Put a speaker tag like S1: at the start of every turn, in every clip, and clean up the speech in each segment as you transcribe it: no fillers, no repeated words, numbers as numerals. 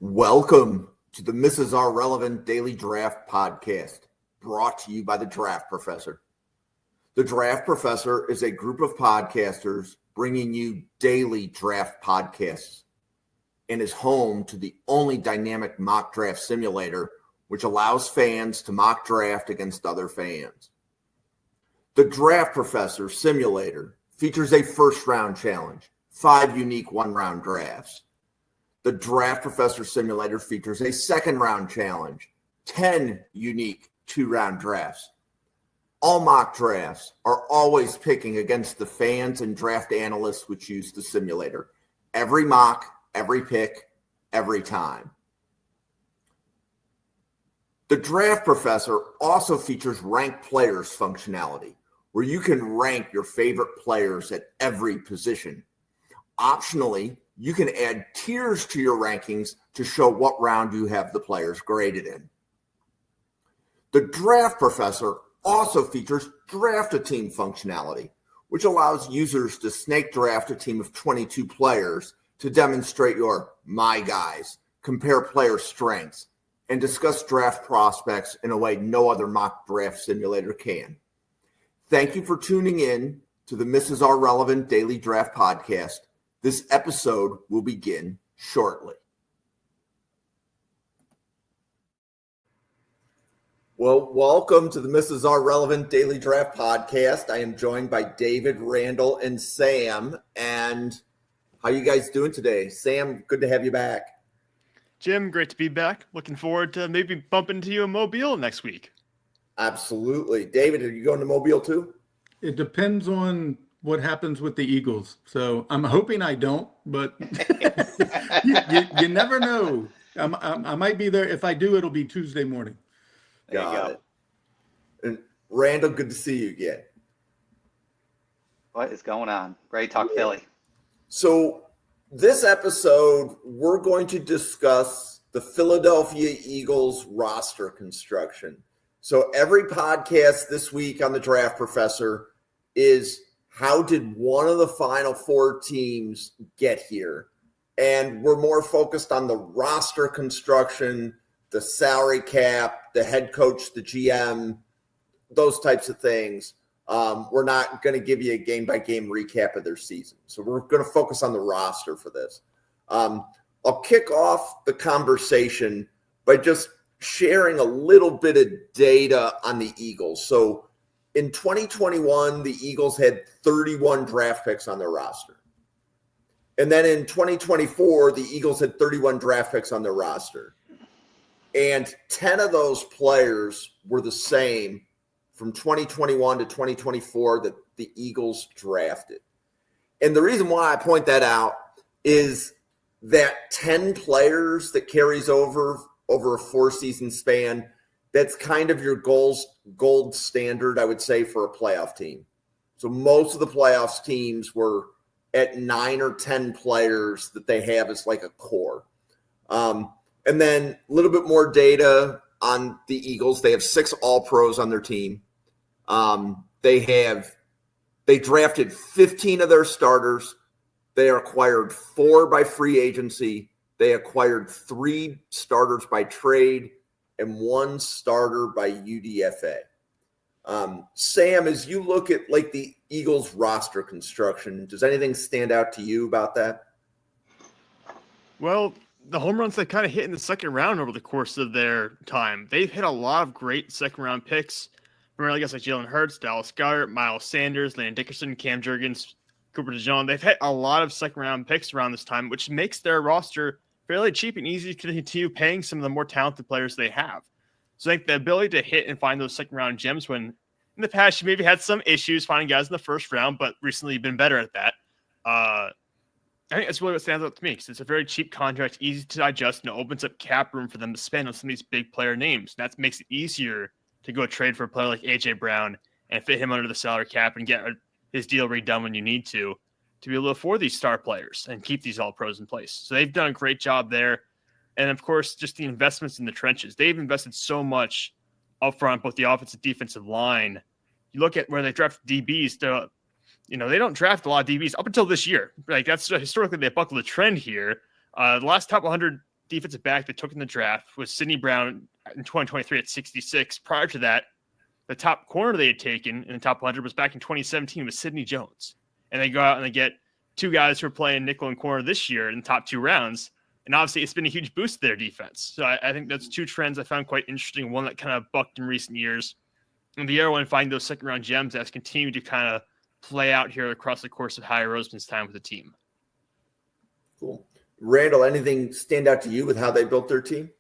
S1: Welcome to the Mrs. R Relevant Daily Draft Podcast, brought to you by The Draft Professor. The Draft Professor is a group of podcasters bringing you daily draft podcasts and is home to the only dynamic mock draft simulator which allows fans to mock draft against other fans. The Draft Professor Simulator features a first-round challenge, 5 unique one-round drafts. The Draft Professor Simulator features a second-round challenge, 10 unique 2-round drafts. All mock drafts are always picking against the fans and draft analysts which use the simulator. Every mock, every pick, every time. The Draft Professor also features ranked players functionality, where you can rank your favorite players at every position. Optionally, you can add tiers to your rankings to show what round you have the players graded in. The Draft Professor also features Draft a Team functionality, which allows users to snake draft a team of 22 players to demonstrate your my guys, compare player strengths, and discuss draft prospects in a way no other mock draft simulator can. Thank you for tuning in to the Mrs. R Relevant Daily Draft Podcast. This episode will begin shortly. Well, welcome to the Mrs. R Relevant Daily Draft Podcast. I am joined by David, Randall, and Sam. And how you guys doing today? Sam, good to have you back.
S2: Jim, great to be back. Looking forward to maybe bumping into you in Mobile next week.
S1: Absolutely. David, are you going to Mobile too?
S3: It depends on what happens with the Eagles. So I'm hoping I don't, but you never know. I might be there. If I do, it'll be Tuesday morning.
S1: Got it. And Randall, good to see you again.
S4: What is going on? Ready to talk Philly.
S1: So this episode, we're going to discuss the Philadelphia Eagles roster construction. So every podcast this week on the Draft Professor is how did one of the final 4 teams get here? And we're more focused on the roster construction, the salary cap, the head coach, the GM, those types of things. We're not going to give you a game-by-game recap of their season. So we're going to focus on the roster for this. I'll kick off the conversation by just sharing a little bit of data on the Eagles. So in 2021, the Eagles had 31 draft picks on their roster. And then in 2024, the Eagles had 31 draft picks on their roster. And 10 of those players were the same from 2021 to 2024 that the Eagles drafted. And the reason why I point that out is that 10 players that carries over a 4-season span, that's kind of your gold standard, I would say, for a playoff team. So most of the playoffs teams were at 9 or 10 players that they have as like a core. And then a little bit more data on the Eagles. They have 6 All-Pros on their team. They drafted 15 of their starters. They acquired 4 by free agency. They acquired 3 starters by trade and 1 starter by UDFA. Sam, as you look at like the Eagles roster construction, does anything stand out to you about that?
S2: Well, the home runs they kind of hit in the second round over the course of their time. They've hit a lot of great second-round picks. Remember, I guess like Jalen Hurts, Dallas Goedert, Miles Sanders, Landon Dickerson, Cam Jurgens, Cooper DeJean. They've hit a lot of second-round picks around this time, which makes their roster fairly cheap and easy to continue paying some of the more talented players they have. So I think the ability to hit and find those second-round gems when in the past you maybe had some issues finding guys in the first round, but recently you've been better at that. I think that's really what stands out to me because it's a very cheap contract, easy to digest, and it opens up cap room for them to spend on some of these big player names. That makes it easier to go trade for a player like A.J. Brown and fit him under the salary cap and get his deal redone when you need to be able to afford these star players and keep these all-pros in place. So they've done a great job there. And, of course, just the investments in the trenches. They've invested so much up front, both the offensive and defensive line. You look at where they draft DBs, they don't draft a lot of DBs up until this year. Like that's historically they buckle the trend here. The last top 100 defensive back they took in the draft was Sidney Brown in 2023 at 66. Prior to that, the top corner they had taken in the top 100 was back in 2017 with Sidney Jones. And they go out and they get two guys who are playing nickel and corner this year in the top 2 rounds. And obviously, it's been a huge boost to their defense. So I think that's 2 trends I found quite interesting. One that kind of bucked in recent years. And the other one, finding those second-round gems that's continued to kind of play out here across the course of Howie Roseman's time with the team.
S1: Cool. Randall, anything stand out to you with how they built their team?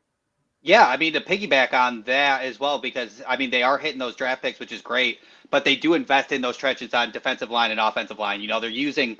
S4: Yeah, I mean, to piggyback on that as well, because, I mean, they are hitting those draft picks, which is great, but they do invest in those trenches on defensive line and offensive line. You know, they're using,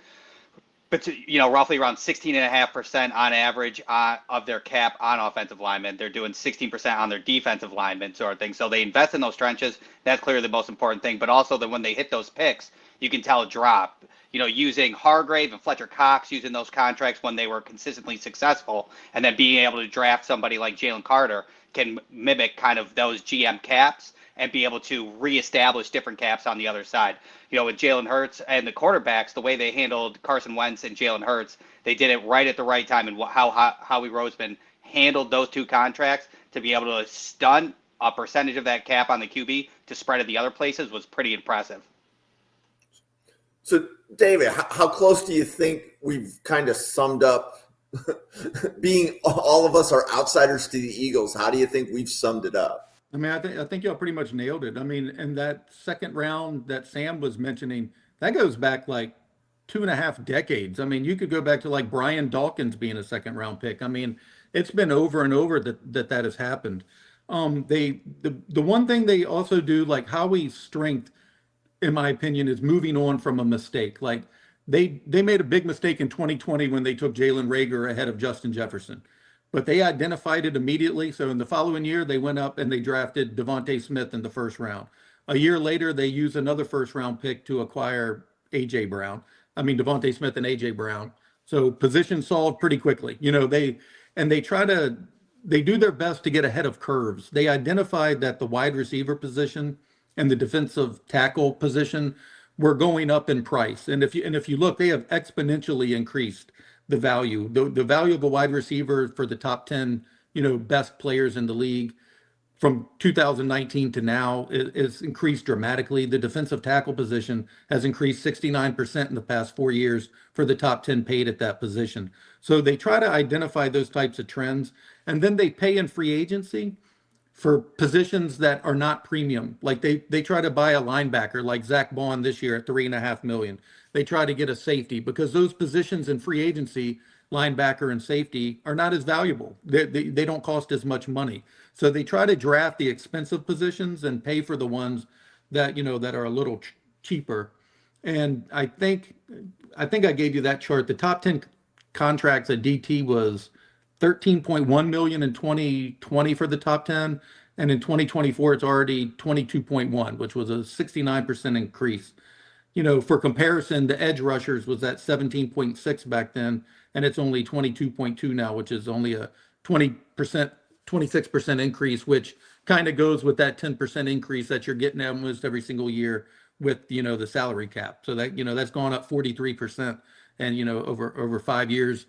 S4: roughly around 16.5% on average of their cap on offensive linemen. They're doing 16% on their defensive linemen sort of thing. So they invest in those trenches. That's clearly the most important thing. But also that when they hit those picks, you can tell a drop. You know, using Hargrave and Fletcher Cox, using those contracts when they were consistently successful, and then being able to draft somebody like Jalen Carter can mimic kind of those GM caps and be able to reestablish different caps on the other side. You know, with Jalen Hurts and the quarterbacks, the way they handled Carson Wentz and Jalen Hurts, they did it right at the right time. And how Howie Roseman handled those 2 contracts to be able to stun a percentage of that cap on the QB to spread it the other places was pretty impressive.
S1: So, David, how close do you think we've kind of summed up being all of us are outsiders to the Eagles? How do you think we've summed it up?
S3: I mean, I think y'all pretty much nailed it. I mean, and that second round that Sam was mentioning, that goes back like 2.5 decades. I mean, you could go back to like Brian Dawkins being a second round pick. I mean, it's been over and over that has happened. The one thing they also do, like Howie's strength, in my opinion, is moving on from a mistake. Like they made a big mistake in 2020 when they took Jalen Reagor ahead of Justin Jefferson, but they identified it immediately. So in the following year, they went up and they drafted Devontae Smith in the first round. A year later, they used another first round pick to acquire Devontae Smith and AJ Brown. So position solved pretty quickly. You know, they do their best to get ahead of curves. They identified that the wide receiver position and the defensive tackle position were going up in price. And if you look, they have exponentially increased the value. The value of a wide receiver for the top 10, best players in the league from 2019 to now is increased dramatically. The defensive tackle position has increased 69% in the past 4 years for the top 10 paid at that position. So they try to identify those types of trends, and then they pay in free agency for positions that are not premium. Like they try to buy a linebacker like Zach Bond this year at $3.5 million. They try to get a safety because those positions in free agency, linebacker and safety, are not as valuable. They don't cost as much money. So they try to draft the expensive positions and pay for the ones that, that are a little cheaper. And I think I gave you that chart. The top 10 contracts at DT was $13.1 million in 2020 for the top 10. And in 2024, it's already 22.1, which was a 69% increase. For comparison, the edge rushers was at 17.6 back then, and it's only 22.2 now, which is only a 26% increase, which kind of goes with that 10% increase that you're getting almost every single year with, the salary cap. So that, that's gone up 43% and, over 5 years,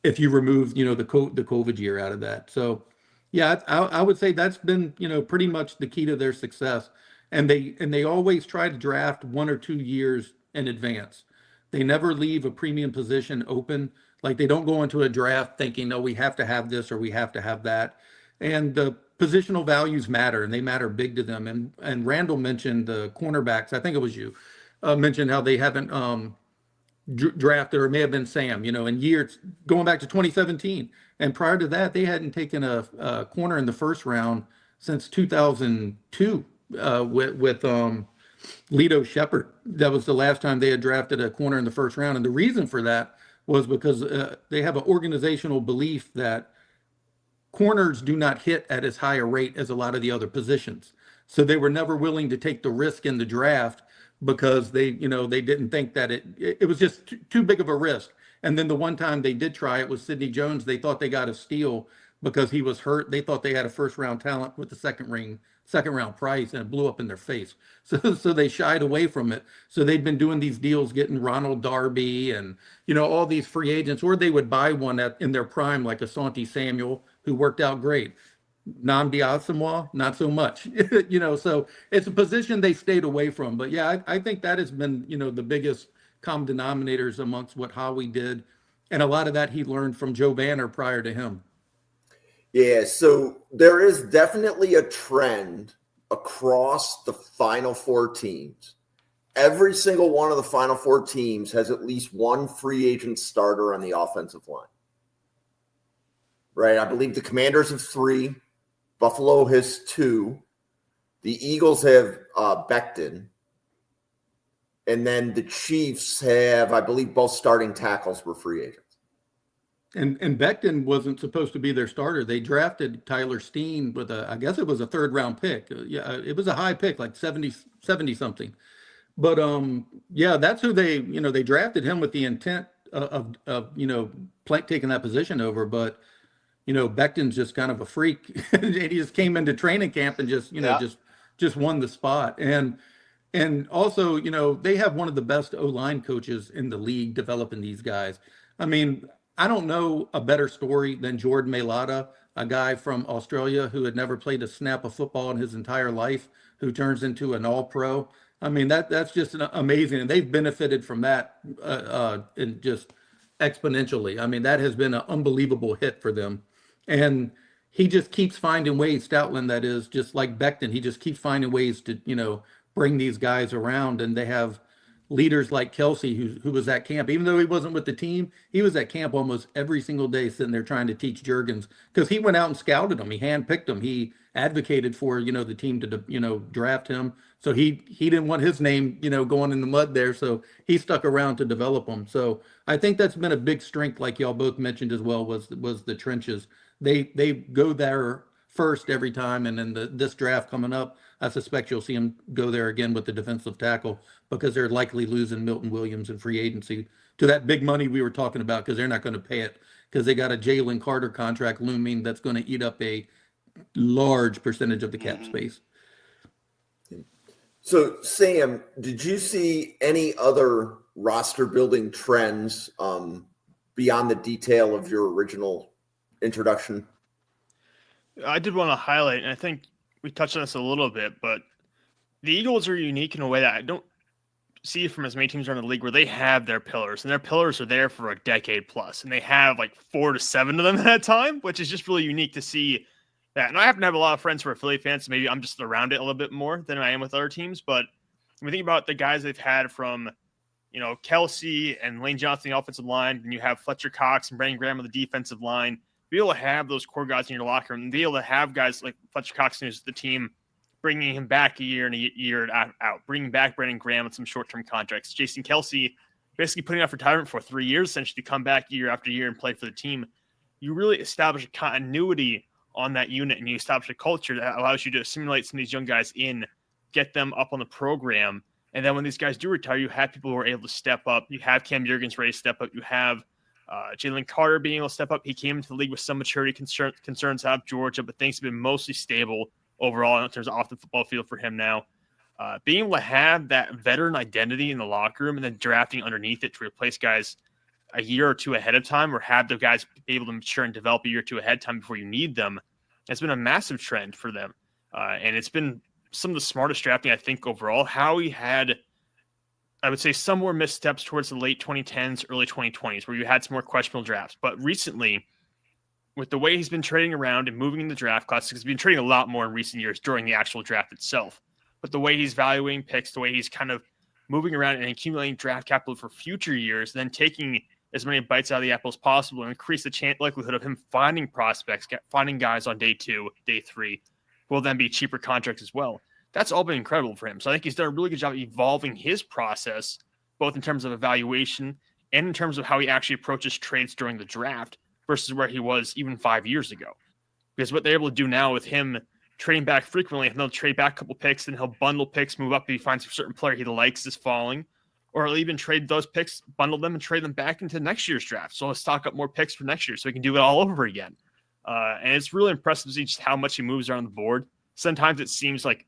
S3: if you remove, the COVID year out of that. So yeah, I would say that's been, pretty much the key to their success. And they always try to draft 1 or 2 years in advance. They never leave a premium position open. Like they don't go into a draft thinking, oh, we have to have this or we have to have that. And the positional values matter, and they matter big to them. And Randall mentioned the cornerbacks. I think it was you mentioned how they haven't drafted, or it may have been Sam, in years going back to 2017. And prior to that, they hadn't taken a corner in the first round since 2002 with Lito Shepherd. That was the last time they had drafted a corner in the first round. And the reason for that was because they have an organizational belief that corners do not hit at as high a rate as a lot of the other positions. So they were never willing to take the risk in the draft because they didn't think that it was just too big of a risk. And then the one time they did try it was Sidney Jones. They thought they got a steal, because he was hurt. They thought they had a first round talent with the second round price, and it blew up in their face. So they shied away from it. So they'd been doing these deals, getting Ronald Darby and, all these free agents, or they would buy one in their prime, like Asante Samuel, who worked out great. Nnamdi Asomugha, not so much, so it's a position they stayed away from. But yeah, I think that has been, the biggest common denominators amongst what Howie did. And a lot of that he learned from Joe Banner prior to him.
S1: Yeah, so there is definitely a trend across the Final Four teams. Every single one of the Final Four teams has at least one free agent starter on the offensive line. Right? I believe the Commanders have 3. Buffalo has 2. The Eagles have Becton. And then the Chiefs have, I believe, both starting tackles were free agents.
S3: And Becton wasn't supposed to be their starter. They drafted Tyler Steen with I guess it was a 3rd round pick. Yeah, it was a high pick, like 70 something. But yeah, that's who they drafted him with the intent of taking that position over. But Becton's just kind of a freak. And he just came into training camp and just won the spot. And also, they have one of the best O-line coaches in the league developing these guys. I mean, I don't know a better story than Jordan Mailata, a guy from Australia who had never played a snap of football in his entire life, who turns into an all-pro. I mean, that's just amazing. And they've benefited from that and just exponentially. I mean, that has been an unbelievable hit for them. And he just keeps finding ways, Stoutland, that is, just like Becton, he just keeps finding ways to, bring these guys around. And they have leaders like Kelsey, who was at camp. Even though he wasn't with the team, he was at camp almost every single day sitting there trying to teach Jurgens, because he went out and scouted him. He handpicked him. He advocated for, the team to, draft him. So he didn't want his name, going in the mud there. So he stuck around to develop him. So I think that's been a big strength, like y'all both mentioned as well, was the trenches. They go there first every time. And then this draft coming up, I suspect you'll see him go there again with the defensive tackle, because they're likely losing Milton Williams in free agency to that big money we were talking about, because they're not going to pay it, because they got a Jalen Carter contract looming that's going to eat up a large percentage of the cap space.
S1: So, Sam, did you see any other roster building trends beyond the detail of your original introduction?
S2: I did want to highlight, and I think we touched on this a little bit, but the Eagles are unique in a way that I don't see from as many teams around the league, where they have their pillars, and their pillars are there for a decade plus, and they have like 4 to 7 of them at a time, which is just really unique to see that. And I happen to have a lot of friends who are Philly fans, so maybe I'm just around it a little bit more than I am with other teams. But when we think about the guys they've had from, Kelsey and Lane Johnson, the offensive line, and you have Fletcher Cox and Brandon Graham on the defensive line, be able to have those core guys in your locker room and be able to have guys like Fletcher Cox, who's the team, bringing him back a year out, bringing back Brandon Graham with some short-term contracts. Jason Kelsey basically putting off retirement for 3 years, essentially, to come back year after year and play for the team. You really establish a continuity on that unit, and you establish a culture that allows you to assimilate some of these young guys in, get them up on the program. And then when these guys do retire, you have people who are able to step up. You have Cam Jurgens ready to step up. You have Jalen Carter being able to step up. He came into the league with some maturity concerns out of Georgia, but things have been mostly stable overall in terms of off the football field for him now. Being able to have that veteran identity in the locker room and then drafting underneath it to replace guys a year or two ahead of time, or have the guys be able to mature and develop a year or two ahead of time before you need them, has been a massive trend for them. And it's been some of the smartest drafting, I think, overall. Howie had, I would say, some more missteps towards the late 2010s, early 2020s, where you had some more questionable drafts. But recently, with the way he's been trading around and moving in the draft class, because he's been trading a lot more in recent years during the actual draft itself, but the way he's valuing picks, the way he's kind of moving around and accumulating draft capital for future years, then taking as many bites out of the apple as possible and increase the likelihood of him finding prospects, finding guys on day 2, day 3, will then be cheaper contracts as well. That's all been incredible for him. So I think he's done a really good job evolving his process, both in terms of evaluation and in terms of how he actually approaches trades during the draft versus where he was even 5 years ago. Because what they're able to do now with him trading back frequently, and they'll trade back a couple picks, and he'll bundle picks, move up if he finds a certain player he likes is falling, or he'll even trade those picks, bundle them, and trade them back into next year's draft. So he'll stock up more picks for next year so he can do it all over again. And it's really impressive to see just how much he moves around the board. Sometimes it seems like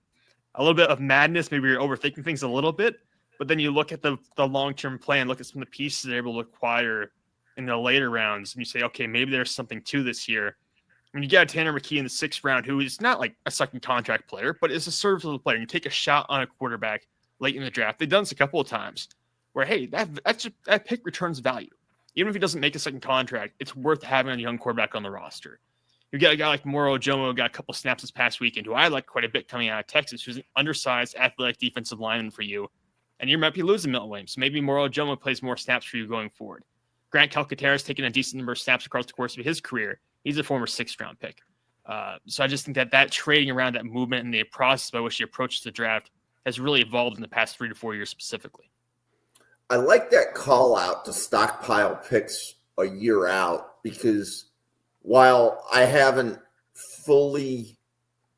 S2: a little bit of madness. Maybe you're overthinking things a little bit, but then you look at the long-term plan, look at some of the pieces they're able to acquire in the later rounds, and you say, okay, maybe there's something to this here. When you get Tanner McKee in the 6th round, who is not like a second contract player, but is a serviceable player, and you take a shot on a quarterback late in the draft. They've done this a couple of times where, hey, that pick returns value. Even if he doesn't make a second contract, it's worth having a young quarterback on the roster. You get a guy like Moro Ojomo, who got a couple snaps this past weekend, who I like quite a bit coming out of Texas, who's an undersized, athletic defensive lineman for you. And you might be losing Milton Williams. So maybe Moro Ojomo plays more snaps for you going forward. Grant Calcaterra has taken a decent number of snaps across the course of his career. He's a former 6th round pick. So I just think that trading around, that movement, and the process by which he approaches the draft has really evolved in the past 3 to 4 years specifically.
S1: I like that call out to stockpile picks a year out, because while I haven't fully,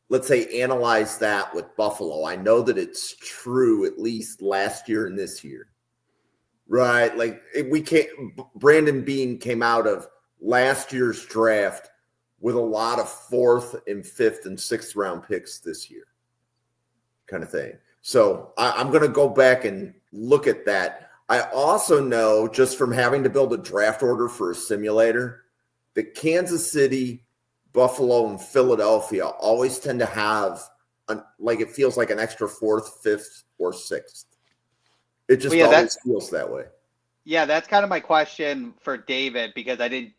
S1: let's say, analyzed that with Buffalo, I know that it's true at least last year and this year, right? Like Brandon Beane came out of last year's draft with a lot of 4th and 5th and 6th round picks this year, kind of thing. So I'm going to go back and look at that. I also know, just from having to build a draft order for a simulator, that Kansas City, Buffalo, and Philadelphia always tend to have, it feels like an extra 4th, 5th, or 6th. It just always feels that way.
S4: Yeah, that's kind of my question for David, because I didn't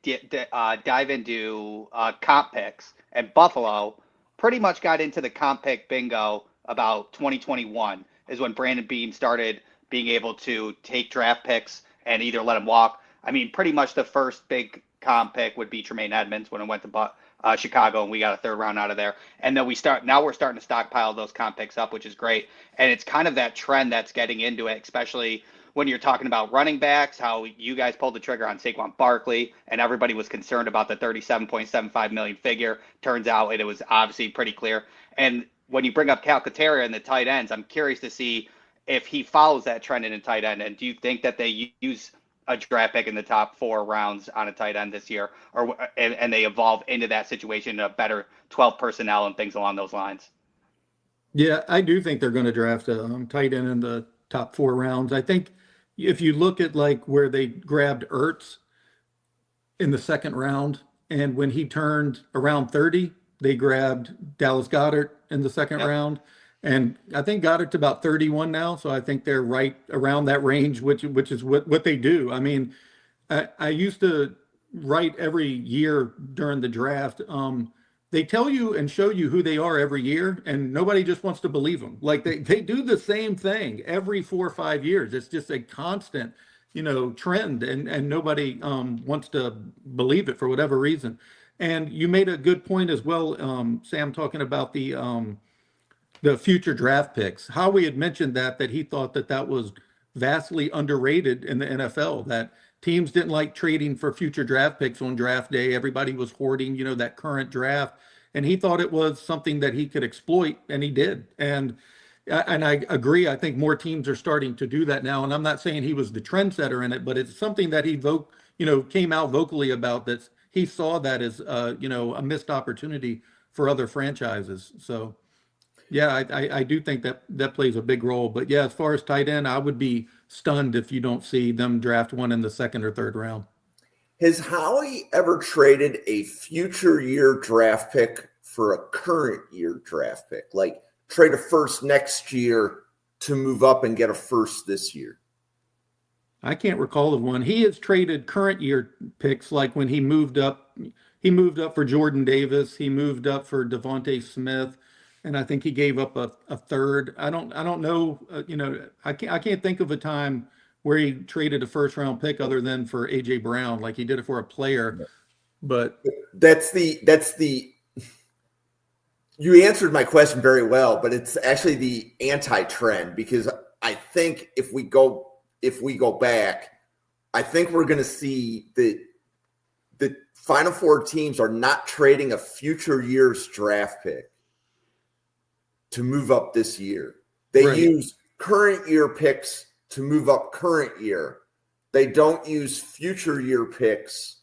S4: dive into comp picks. And Buffalo pretty much got into the comp pick bingo about 2021 is when Brandon Beane started being able to take draft picks and either let them walk. I mean, pretty much the first big comp pick would be Tremaine Edmonds when it went to Chicago, and we got a 3rd round out of there. And then we're starting to stockpile those comp picks up, which is great. And it's kind of that trend that's getting into it, especially when you're talking about running backs, how you guys pulled the trigger on Saquon Barkley, and everybody was concerned about the $37.75 million figure. Turns out it was obviously pretty clear. And when you bring up Calcaterra and the tight ends, I'm curious to see if he follows that trend in a tight end. And do you think that they use a draft pick in the top 4 rounds on a tight end this year, and they evolve into that situation, a better 12 personnel and things along those lines?
S3: Yeah, I do think they're going to draft a tight end in the top 4 rounds. I think if you look at like where they grabbed Ertz in the 2nd round, and when he turned around 30, they grabbed Dallas Goedert in the 2nd round. And I think Goddard's about 31 now, so I think they're right around that range, which is what they do. I mean, I used to write every year during the draft. They tell you and show you who they are every year, and nobody just wants to believe them. Like they do the same thing every 4 or 5 years. It's just a constant, trend, and nobody wants to believe it for whatever reason. And you made a good point as well, Sam, talking about the future draft picks. Howie had mentioned that he thought that was vastly underrated in the NFL, that teams didn't like trading for future draft picks on draft day. Everybody was hoarding, that current draft. And he thought it was something that he could exploit, and he did. And I agree. I think more teams are starting to do that now. And I'm not saying he was the trendsetter in it, but it's something that he came out vocally about, that he saw that as a missed opportunity for other franchises. So yeah, I do think that plays a big role. But yeah, as far as tight end, I would be stunned if you don't see them draft one in the 2nd or 3rd round.
S1: Has Howie ever traded a future year draft pick for a current year draft pick? Like trade a first next year to move up and get a first this year?
S3: I can't recall of one. He has traded current year picks, like when he moved up for Jordan Davis. He moved up for Devontae Smith. And I think he gave up a 3rd. I don't know. I can't think of a time where he traded a 1st round pick other than for AJ Brown, like he did it for a player. But
S1: that's the. You answered my question very well, but it's actually the anti-trend, because I think if we go back, I think we're going to see that the Final Four teams are not trading a future year's draft pick to move up this year. They use current year picks to move up current year. They don't use future year picks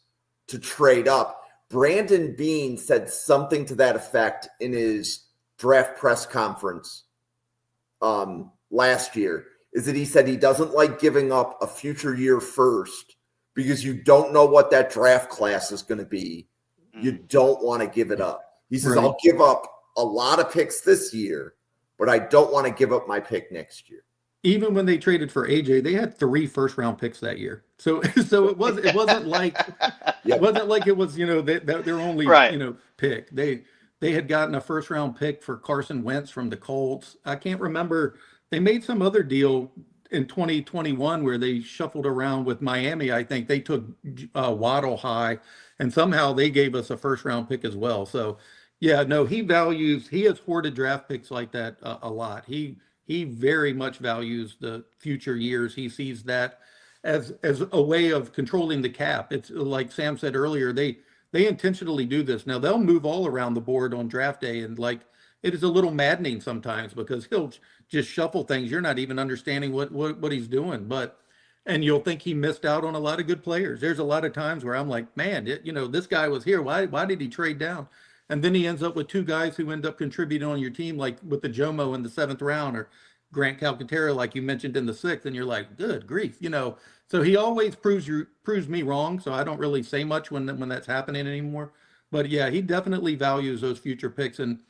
S1: to trade up. Brandon Beane said something to that effect in his draft press conference last year, is that he said he doesn't like giving up a future year first because you don't know what that draft class is going to be. You don't want to give it up. He says,
S3: Right.
S1: I'll give up a lot of picks this year, but I don't want to give up my pick next year.
S3: Even when they traded for AJ, they had 3 first-round picks that year. So it wasn't like
S1: Yep.
S3: it wasn't like it was, their only
S4: Right.
S3: pick. They had gotten a first-round pick for Carson Wentz from the Colts. I can't remember. They made some other deal in 2021 where they shuffled around with Miami. I think they took Waddle high, and somehow they gave us a first-round pick as well. So yeah, no, he has hoarded draft picks like that a lot. He very much values the future years. He sees that as a way of controlling the cap. It's like Sam said earlier, they intentionally do this. Now they'll move all around the board on draft day, and like it is a little maddening sometimes because he'll just shuffle things. You're not even understanding what he's doing, and you'll think he missed out on a lot of good players. There's a lot of times where I'm like, man, this guy was here. Why did he trade down? And then he ends up with 2 guys who end up contributing on your team, like with the Jomo in the 7th round or Grant Calcaterra, like you mentioned, in the 6th. And you're like, good grief, So he always proves me wrong. So I don't really say much when that's happening anymore. But yeah, he definitely values those future picks. And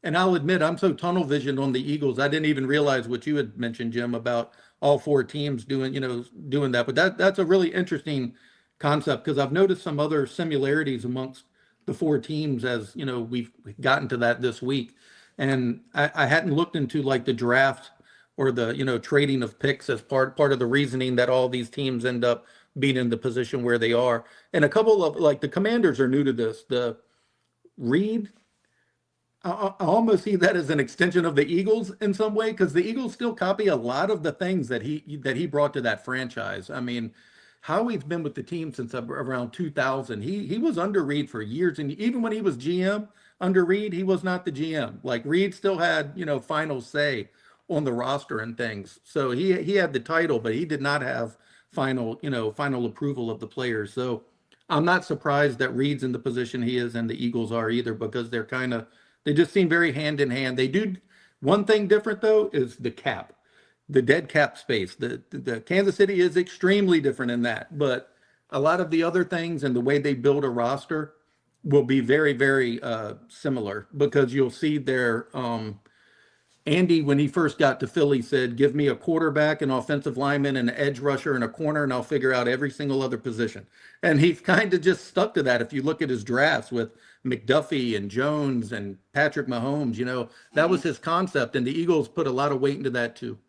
S3: I'll admit, I'm so tunnel visioned on the Eagles. I didn't even realize what you had mentioned, Jim, about all 4 teams doing that. But that's a really interesting concept because I've noticed some other similarities amongst the 4 teams as we've gotten to that this week. And I hadn't looked into like the draft or the trading of picks as part of the reasoning that all these teams end up being in the position where they are. And a couple of like the Commanders are new to this. The Reed, I almost see that as an extension of the Eagles in some way, because the Eagles still copy a lot of the things that he brought to that franchise. I mean, Howie's been with the team since around 2000. He was under Reed for years, and even when he was GM under Reed, he was not the GM. Like Reed still had final say on the roster and things. So he had the title, but he did not have final approval of the players. So I'm not surprised that Reed's in the position he is and the Eagles are either, because they just seem very hand in hand. They do one thing different though, is the cap. The dead cap space. The Kansas City is extremely different in that, but a lot of the other things and the way they build a roster will be very, very similar, because you'll see their Andy, when he first got to Philly, said, give me a quarterback, an offensive lineman, an edge rusher, and a corner, and I'll figure out every single other position. And he's kind of just stuck to that. If you look at his drafts with McDuffie and Jones and Patrick Mahomes, that was his concept, and the Eagles put a lot of weight into that too.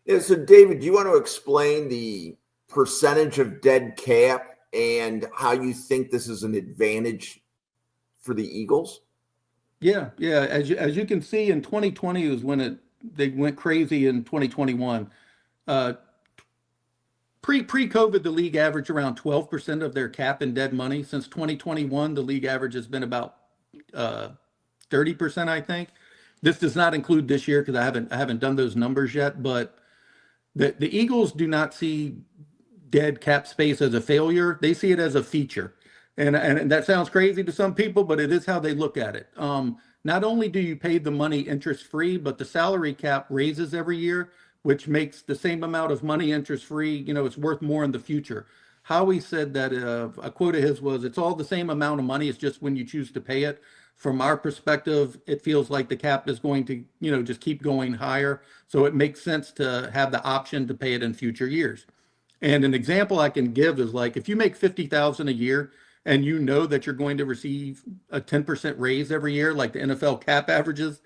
S1: Yeah, so David, do you want to explain the percentage of dead cap and how you think this is an advantage for the Eagles?
S3: Yeah. As you can see, in 2020 was when they went crazy. In 2021, pre-COVID, the league averaged around 12% of their cap and dead money. Since 2021, the league average has been about 30%, I think. This does not include this year because I haven't done those numbers yet. But the Eagles do not see dead cap space as a failure. They see it as a feature. And that sounds crazy to some people, but it is how they look at it. Not only do you pay the money interest-free, but the salary cap raises every year, which makes the same amount of money interest-free. It's worth more in the future. Howie said that a quote of his was, it's all the same amount of money. It's just when you choose to pay it. From our perspective, it feels like the cap is going to, just keep going higher. So it makes sense to have the option to pay it in future years. And an example I can give is like, if you make $50,000 a year, and you know that you're going to receive a 10% raise every year, like the NFL cap averages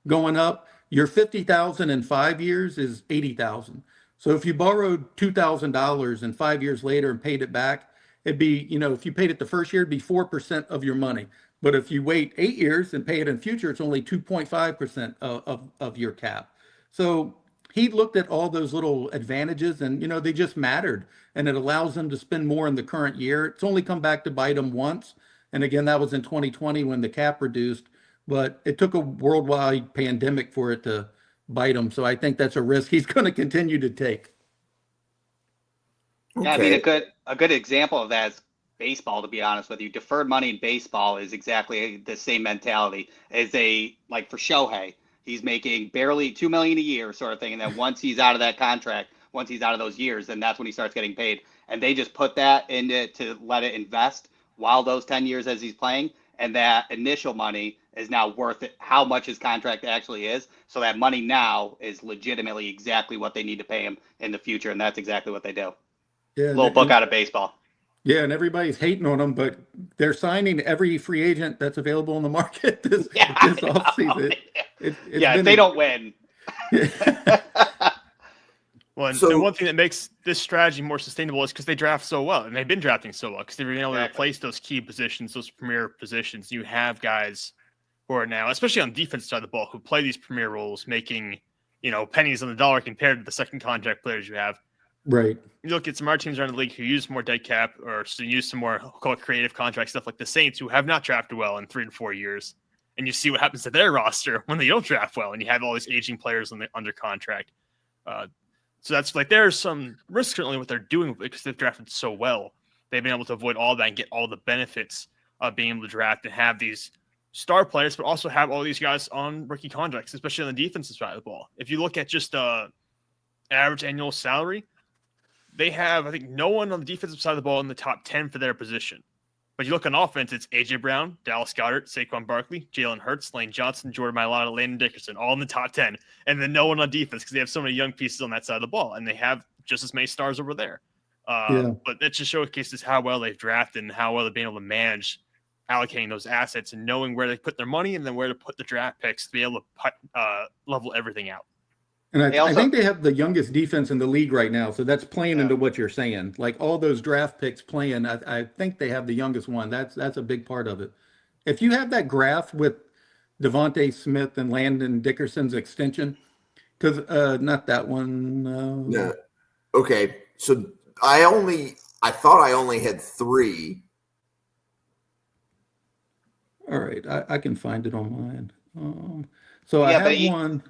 S3: going up, your $50,000 in 5 years is $80,000. So if you borrowed $2,000 and 5 years later and paid it back, it'd be, if you paid it the first year, it'd be 4% of your money. But if you wait 8 years and pay it in future, it's only 2.5% of your cap. So he looked at all those little advantages, and they just mattered, and it allows them to spend more in the current year. It's only come back to bite them once, and again, that was in 2020 when the cap reduced, but it took a worldwide pandemic for it to bite him. So I think that's a risk he's going to continue to take.
S4: Yeah, I mean, a good example of that is baseball, to be honest with you. Deferred money in baseball is exactly the same mentality as like for Shohei. He's making barely $2 million a year sort of thing. And then once he's out of that contract, once he's out of those years, then that's when he starts getting paid. And they just put that into to let it invest while those 10 years as he's playing. And that initial money is now worth it, how much his contract actually is. So that money now is legitimately exactly what they need to pay him in the future. And that's exactly what they do.
S3: Yeah,
S4: Little book out of baseball.
S3: Yeah, and everybody's hating on them, but they're signing every free agent that's available in the market this offseason.
S4: If they don't win.
S2: Well, and one thing that makes this strategy more sustainable is because they draft so well, and they've been drafting so well because they've been able to replace those key positions, those premier positions. You have guys who are now, especially on the defense side of the ball, who play these premier roles, making pennies on the dollar compared to the second contract players you have.
S3: Right.
S2: You look at some other teams around the league who use more dead cap or use some more call it creative contract stuff, like the Saints, who have not drafted well in 3 to 4 years, and you see what happens to their roster when they don't draft well, and you have all these aging players under contract. So that's like there's some risk certainly what they're doing because they've drafted so well. They've been able to avoid all that and get all the benefits of being able to draft and have these star players, but also have all these guys on rookie contracts, especially on the defensive side of the ball. If you look at just average annual salary, they have, I think, no one on the defensive side of the ball in the top 10 for their position. But you look on offense, it's A.J. Brown, Dallas Goedert, Saquon Barkley, Jalen Hurts, Lane Johnson, Jordan Mailata, Landon Dickerson, all in the top 10. And then no one on defense because they have so many young pieces on that side of the ball. And they have just as many stars over there. But that just showcases how well they've drafted and how well they've been able to manage allocating those assets and knowing where they put their money and then where to put the draft picks to be able to level everything out.
S3: And I think they have the youngest defense in the league right now. So that's playing into what you're saying. Like all those draft picks playing, I think they have the youngest one. That's a big part of it. If you have that graph with Devontae Smith and Landon Dickerson's extension, because not that one.
S1: No. Okay. So I thought I only had 3.
S3: All right. I can find it on mine. So I have one.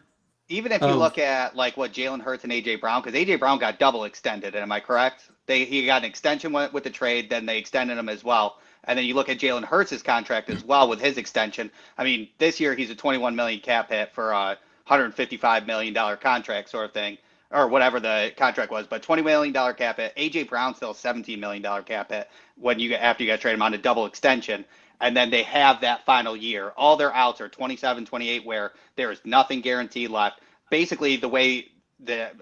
S4: Even if you look at like what Jalen Hurts and A.J. Brown, because A.J. Brown got double extended, am I correct? He got an extension with the trade, then they extended him as well. And then you look at Jalen Hurts' contract as well with his extension. I mean, this year he's a $21 million cap hit for a $155 million contract sort of thing, or whatever the contract was. But $20 million cap hit. A.J. Brown still a $17 million cap hit after you got traded him on a double extension. And then they have that final year. All their outs are 27, 28, where there is nothing guaranteed left. Basically, the way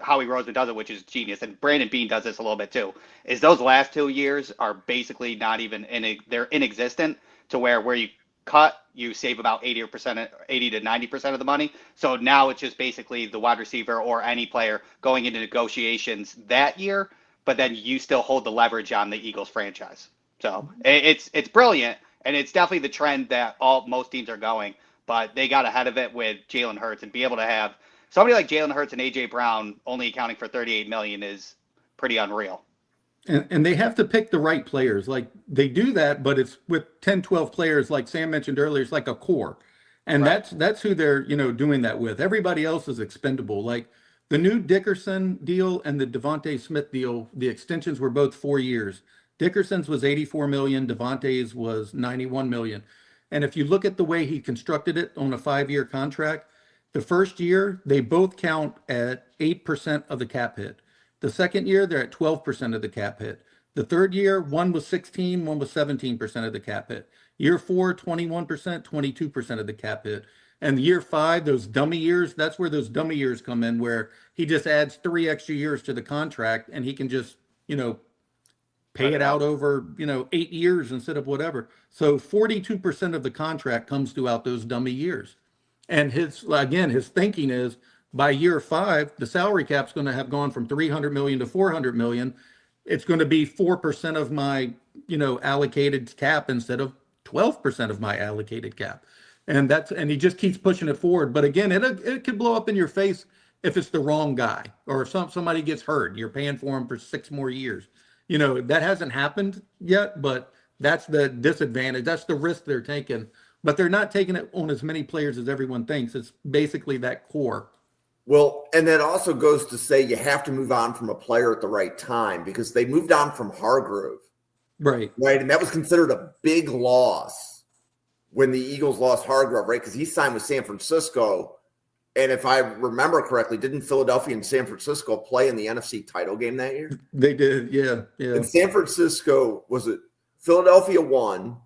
S4: Howie Roseman does it, which is genius, and Brandon Beane does this a little bit too, is those last 2 years are basically not even they're inexistent to where you cut, you save about 80 to 90% of the money. So now it's just basically the wide receiver or any player going into negotiations that year, but then you still hold the leverage on the Eagles franchise. So it's brilliant. And it's definitely the trend that most teams are going, but they got ahead of it with Jalen Hurts, and be able to have somebody like Jalen Hurts and A.J. Brown only accounting for $38 million is pretty unreal.
S3: And they have to pick the right players. Like they do that, but it's with 10, 12 players, like Sam mentioned earlier, it's like a core. And that's who they're, doing that with. Everybody else is expendable. Like the new Dickerson deal and the Devontae Smith deal, the extensions were both 4 years. Dickerson's was $84 million. Devontae's was $91 million. And if you look at the way he constructed it on a 5-year contract, the first year, they both count at 8% of the cap hit. The second year, they're at 12% of the cap hit. The third year, one was 16, one was 17% of the cap hit. Year 4, 21%, 22% of the cap hit. And year 5, those dummy years, that's where those dummy years come in, where he just adds 3 extra years to the contract and he can just, pay it out over, 8 years instead of whatever. So 42% of the contract comes throughout those dummy years. And his thinking is by year 5, the salary cap's going to have gone from 300 million to 400 million. It's going to be 4% of my, allocated cap instead of 12% of my allocated cap. And he just keeps pushing it forward. But again, it could blow up in your face if it's the wrong guy, or if somebody gets hurt, you're paying for him for 6 more years. That hasn't happened yet, but that's the disadvantage. That's the risk they're taking. But they're not taking it on as many players as everyone thinks. It's basically that core.
S1: Well, and that also goes to say you have to move on from a player at the right time, because they moved on from Hargrove.
S3: Right.
S1: right? And that was considered a big loss when the Eagles lost Hargrove, right? Because he signed with San Francisco. And if I remember correctly, didn't Philadelphia and San Francisco play in the NFC title game that year?
S3: They did. Yeah. Yeah.
S1: And San Francisco, was it Philadelphia won,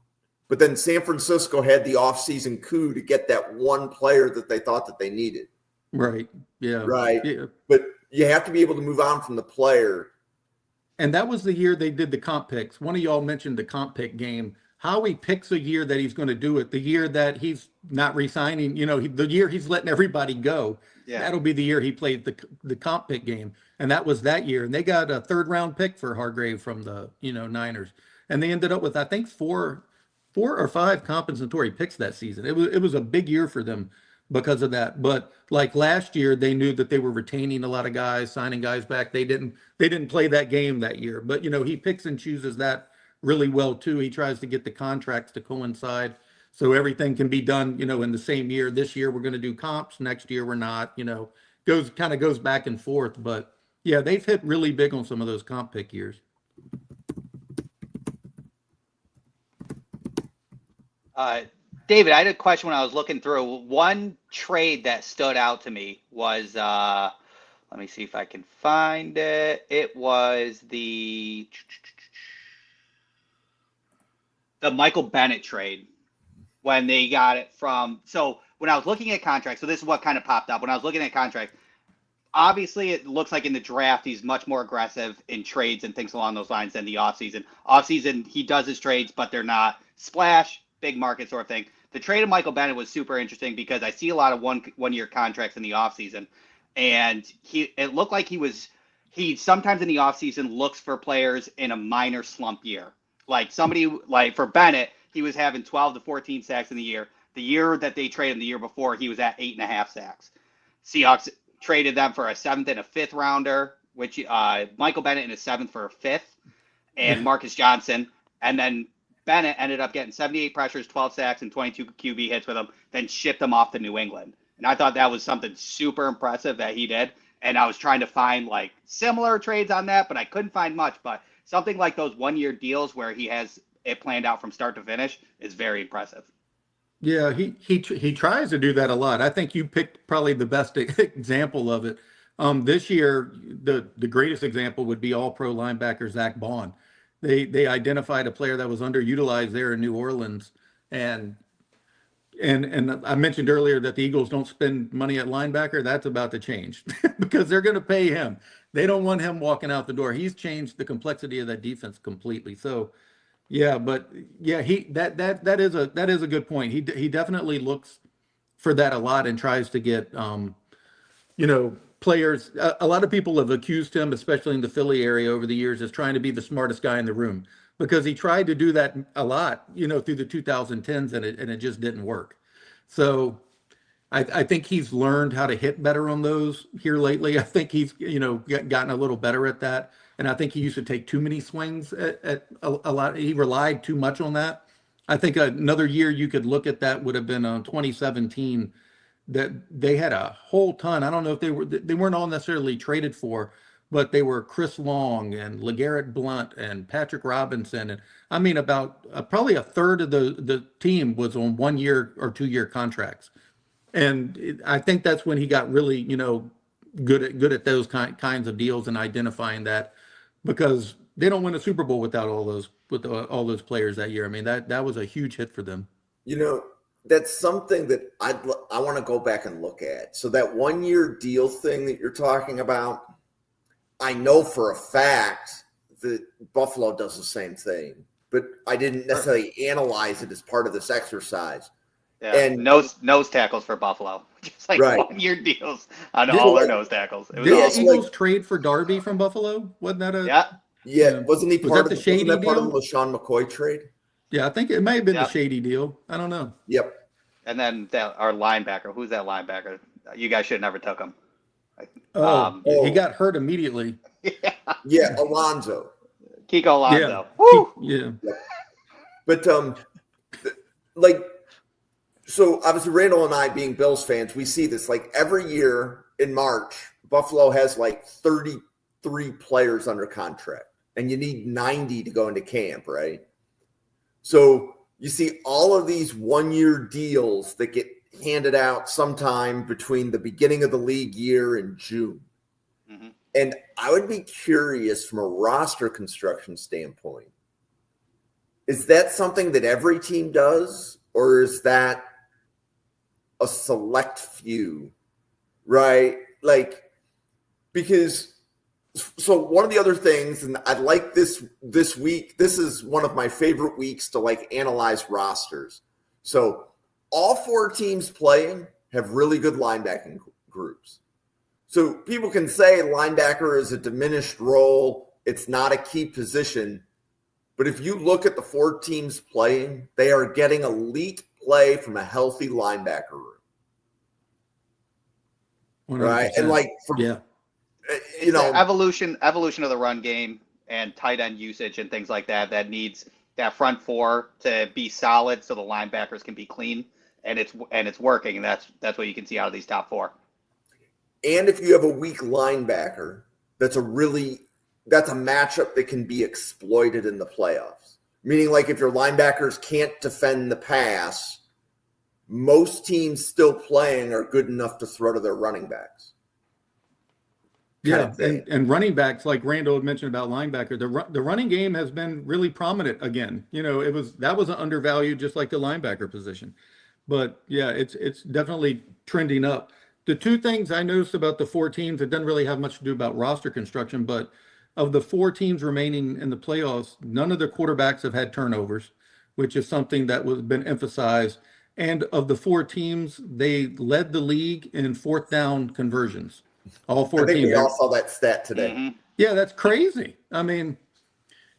S1: but then San Francisco had the offseason coup to get that one player that they thought that they needed.
S3: Right. Yeah.
S1: Right.
S3: Yeah.
S1: But you have to be able to move on from the player.
S3: And that was the year they did the comp picks. One of y'all mentioned the comp pick game. Howie picks a year that he's going to do it. The year that he's not re-signing, the year he's letting everybody go.
S4: Yeah.
S3: That'll be the year he played the comp pick game. And that was that year. And they got a 3rd round pick for Hargrave from the, Niners. And they ended up with, I think, four or 5 compensatory picks that season. It was a big year for them because of that. But like last year, they knew that they were retaining a lot of guys, signing guys back. They didn't play that game that year. But, he picks and chooses that really well too. He tries to get the contracts to coincide so everything can be done, in the same year. This year we're going to do comps. Next year we're not, goes back and forth. But yeah, they've hit really big on some of those comp pick years.
S4: David, I had a question when I was looking through. One trade that stood out to me was, let me see if I can find it. It was the Michael Bennett trade when they got it from. So when I was looking at contracts, so this is what kind of popped up. When I was looking at contracts, obviously it looks like in the draft, he's much more aggressive in trades and things along those lines than the offseason. Offseason, he does his trades, but they're not splash, big market sort of thing. The trade of Michael Bennett was super interesting because I see a lot of one-year contracts in the offseason. And it looked like he sometimes in the offseason looks for players in a minor slump year. Like somebody like for Bennett, he was having 12 to 14 sacks in the year. The year that they traded him the year before, he was at 8.5 sacks. Seahawks traded them for a 7th and a 5th rounder, which Michael Bennett in a 7th for a 5th, and Marcus Johnson. And then Bennett ended up getting 78 pressures, 12 sacks, and 22 QB hits with him, then shipped them off to New England. And I thought that was something super impressive that he did. And I was trying to find like similar trades on that, but I couldn't find much. But something like those 1-year deals where he has it planned out from start to finish is very impressive.
S3: Yeah, he tries to do that a lot. I think you picked probably the best example of it. This year, the greatest example would be All-Pro linebacker Zach Bond. They identified a player that was underutilized there in New Orleans, and I mentioned earlier that the Eagles don't spend money at linebacker. That's about to change because they're going to pay him. They don't want him walking out the door. He's changed the complexity of that defense completely. So, yeah, but yeah, that is a good point. He definitely looks for that a lot and tries to get players. A lot of people have accused him, especially in the Philly area over the years, as trying to be the smartest guy in the room because he tried to do that a lot, through the 2010s and it just didn't work. So I think he's learned how to hit better on those here lately. I think he's, gotten a little better at that. And I think he used to take too many swings at a lot. He relied too much on that. I think another year you could look at that would have been 2017 that they had a whole ton. I don't know if they weren't all necessarily traded for, but they were Chris Long and LeGarrette Blount and Patrick Robinson. And I mean, about probably a third of the team was on 1-year or 2-year contracts. And I think that's when he got really, good at those kinds of deals and identifying that, because they don't win a Super Bowl without all those players that year. I mean, that was a huge hit for them.
S1: That's something that I want to go back and look at. So that 1-year deal thing that you're talking about, I know for a fact that Buffalo does the same thing, but I didn't necessarily analyze it as part of this exercise.
S4: Yeah, and nose tackles for Buffalo, just like
S1: right.
S4: 1-year deals on all their nose tackles. It was
S3: did
S4: awesome.
S3: Eagles trade for Darby from Buffalo? Wasn't that a
S1: yeah? Wasn't he part of
S3: the shady deal?
S1: Part of the LaShawn McCoy trade?
S3: Yeah, I think it may have been the shady deal. I don't know.
S1: Yep.
S4: And then our linebacker, who's that linebacker? You guys should have never took him.
S3: He got hurt immediately.
S1: Yeah, Alonzo.
S4: Kiko Alonso.
S3: Yeah.
S4: Woo!
S3: Yeah.
S1: But so obviously Randall and I being Bills fans, we see this like every year in March, Buffalo has like 33 players under contract. and you need 90 to go into camp, right? So you see all of these one-year deals that get handed out sometime between the beginning of the league year and June.
S4: Mm-hmm.
S1: And I would be curious from a roster construction standpoint, is that something that every team does, or is that a select few, right? Like, because, so one of the other things, and I like this week, this is one of my favorite weeks to like analyze rosters. So all 4 teams playing have really good linebacking groups. So people can say linebacker is a diminished role. It's not a key position. But if you look at the 4 teams playing, they are getting elite play from a healthy linebacker room.
S3: 100%.
S1: Right? And like, from,
S3: yeah,
S1: you know,
S4: evolution of the run game and tight end usage and things like that, that needs that front 4 to be solid so the linebackers can be clean, and it's working, and that's what you can see out of these top 4.
S1: and if you have a weak linebacker, that's a matchup that can be exploited in the playoffs. Meaning, like, if your linebackers can't defend the pass, most teams still playing are good enough to throw to their running backs.
S3: yeah, and running backs, like Randall had mentioned about linebacker, the running game has been really prominent again. You know, that was an undervalued, just like the linebacker position. But yeah, it's definitely trending up. The 2 things I noticed about the 4 teams, it doesn't really have much to do about roster construction, but of the 4 teams remaining in the playoffs, none of the quarterbacks have had turnovers, which is something that was been emphasized. And of the 4 teams, they led the league in 4th down conversions. All 4
S1: I think
S3: teams.
S1: we all saw that stat today.
S4: Mm-hmm.
S3: Yeah, that's crazy. I mean,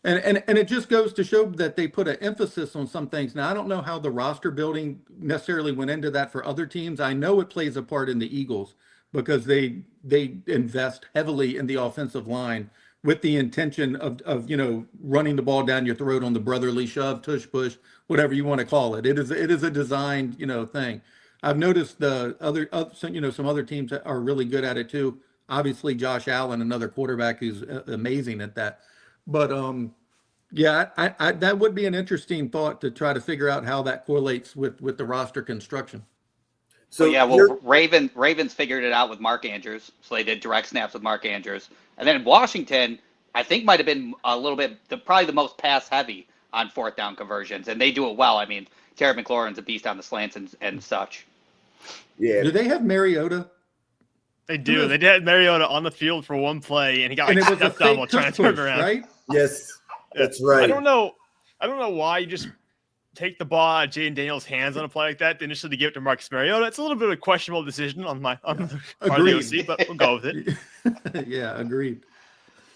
S3: and it just goes to show that they put an emphasis on some things. Now, I don't know how the roster building necessarily went into that for other teams. I know it plays a part in the Eagles because they invest heavily in the offensive line with the intention of running the ball down your throat on the brotherly shove, tush push, whatever you want to call it. It is a designed thing. I've noticed some other teams that are really good at it too. Obviously, Josh Allen, another quarterback who's amazing at that. But yeah, I that would be an interesting thought to try to figure out how that correlates with the roster construction.
S1: So
S4: Ravens figured it out with Mark Andrews, so they did direct snaps with Mark Andrews, and then Washington, I think, might have been a little bit probably the most pass heavy on 4th down conversions, and they do it well. I mean, Terry McLaurin's a beast on the slants and such.
S1: Yeah.
S3: Do they have Mariota?
S2: They do. They had Mariota on the field for 1 play, and he got
S3: And it was a
S2: stepped on while
S3: fake
S2: trying
S3: tush
S2: to turn
S3: push,
S2: around.
S3: right?
S1: Yes, that's right.
S2: I don't know why you just take the ball out of Jaden Daniels' hands on a play like that to initially give it to Marcus Mariota. It's a little bit of a questionable decision on the part of the OC, but we'll go with it.
S3: Yeah, agreed.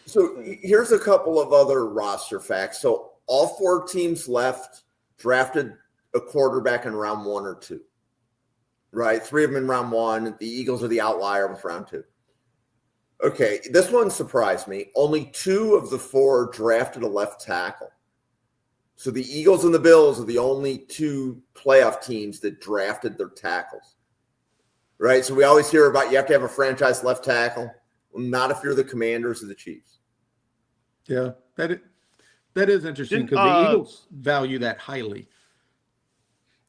S1: So here's a couple of other roster facts. So all 4 teams left drafted a quarterback in round 1 or 2. Right? 3 of them in round 1. The Eagles are the outlier with round 2. Okay, this one surprised me. Only 2 of the 4 drafted a left tackle. So the Eagles and the Bills are the only 2 playoff teams that drafted their tackles. Right? So we always hear about you have to have a franchise left tackle. Well, not if you're the Commanders or the Chiefs.
S3: Yeah, that is interesting because the Eagles value that highly.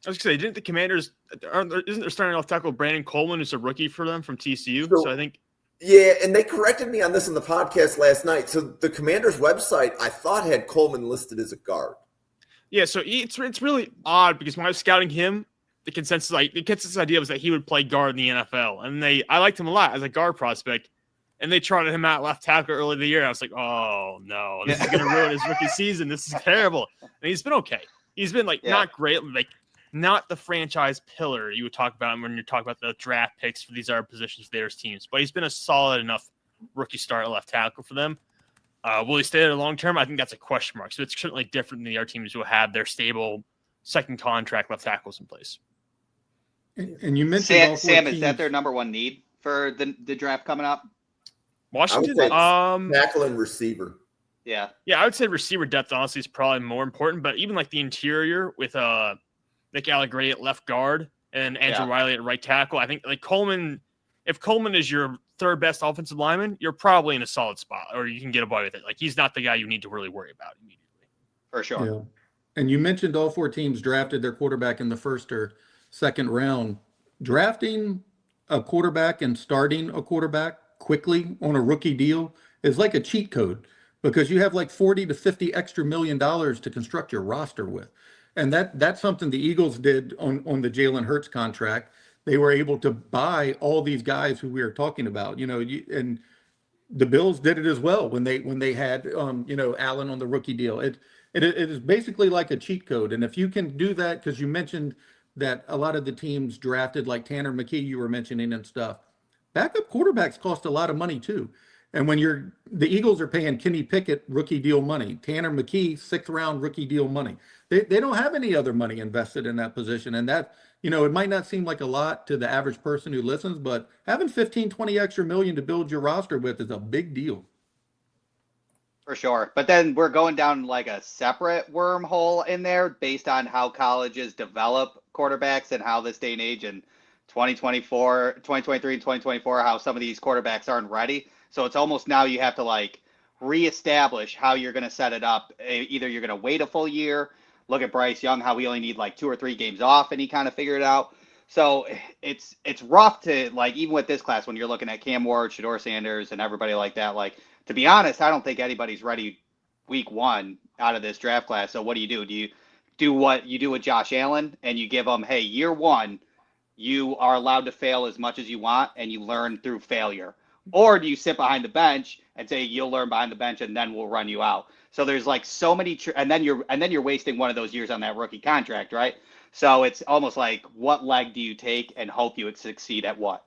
S2: I was going to say, didn't the Commanders isn't there starting off tackle Brandon Coleman, who's a rookie for them from TCU? So I think.
S1: Yeah, and they corrected me on this in the podcast last night. So the Commanders' website, I thought, had Coleman listed as a guard.
S2: Yeah, so it's really odd because when I was scouting him, the consensus idea was that he would play guard in the NFL, and I liked him a lot as a guard prospect, and they trotted him out left tackle early in the year. I was like, oh no, this is going to ruin his rookie season. This is terrible. And he's been okay. He's been not great, not the franchise pillar you would talk about when you talk about the draft picks for these other positions for their teams, but he's been a solid enough rookie start at left tackle for them. Will he stay there long term? I think that's a question mark. So it's certainly different than the other teams who have their stable second contract left tackles in place.
S3: And you mentioned
S4: Sam, is that their number 1 need for the draft coming up?
S2: Washington,
S1: tackle and receiver.
S4: Yeah,
S2: I would say receiver depth honestly is probably more important. But even like the interior with Nick Allegretti at left guard and Andrew Wiley at right tackle, I think like Coleman. If Coleman is your third best offensive lineman, you're probably in a solid spot, or you can get away with it. Like, he's not the guy you need to really worry about immediately.
S4: For sure.
S3: Yeah. And you mentioned all 4 teams drafted their quarterback in the first or second round. Drafting a quarterback and starting a quarterback quickly on a rookie deal is like a cheat code, because you have like 40 to 50 extra $1 million to construct your roster with. And that's something the Eagles did on the Jalen Hurts contract. They were able to buy all these guys who we are talking about, and the Bills did it as well when they had Allen on the rookie deal. It is basically like a cheat code. And if you can do that, because you mentioned that a lot of the teams drafted, like Tanner McKee you were mentioning and stuff, backup quarterbacks cost a lot of money too. And when the Eagles are paying Kenny Pickett rookie deal money, Tanner McKee 6th round rookie deal money, they don't have any other money invested in that position. And that, it might not seem like a lot to the average person who listens, but having 15, 20 extra million to build your roster with is a big deal.
S4: For sure. But then we're going down like a separate wormhole in there based on how colleges develop quarterbacks and how this day and age in 2024, 2023, and 2024, how some of these quarterbacks aren't ready. So it's almost now you have to like reestablish how you're going to set it up. Either you're going to wait a full year, look at Bryce Young, how we only need like 2 or 3 games off and he kind of figured it out. So it's rough to, like, even with this class, when you're looking at Cam Ward, Shedeur Sanders, and everybody like that, like, to be honest, I don't think anybody's ready week 1 out of this draft class. So what do? Do you do what you do with Josh Allen and you give them, hey, year 1, you are allowed to fail as much as you want and you learn through failure? Or do you sit behind the bench and say you'll learn behind the bench and then we'll run you out? So there's like so many, and then you're wasting one of those years on that rookie contract, right? So it's almost like, what leg do you take and hope you would succeed at what?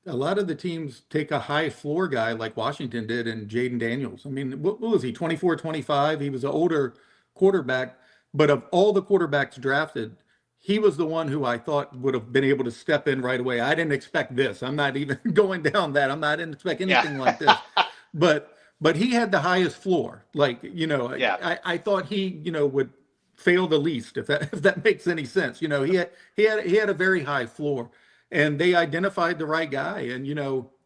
S3: A lot of the teams take a high floor guy like Washington did and Jaden Daniels. I mean, what was he, 24, 25? He was an older quarterback, but of all the quarterbacks drafted, he was the one who I thought would have been able to step in right away. I didn't expect this. I'm not even going down that. I didn't expect anything like this. But he had the highest floor. Like, I thought he, would fail the least, if that makes any sense. He had a very high floor, and they identified the right guy, and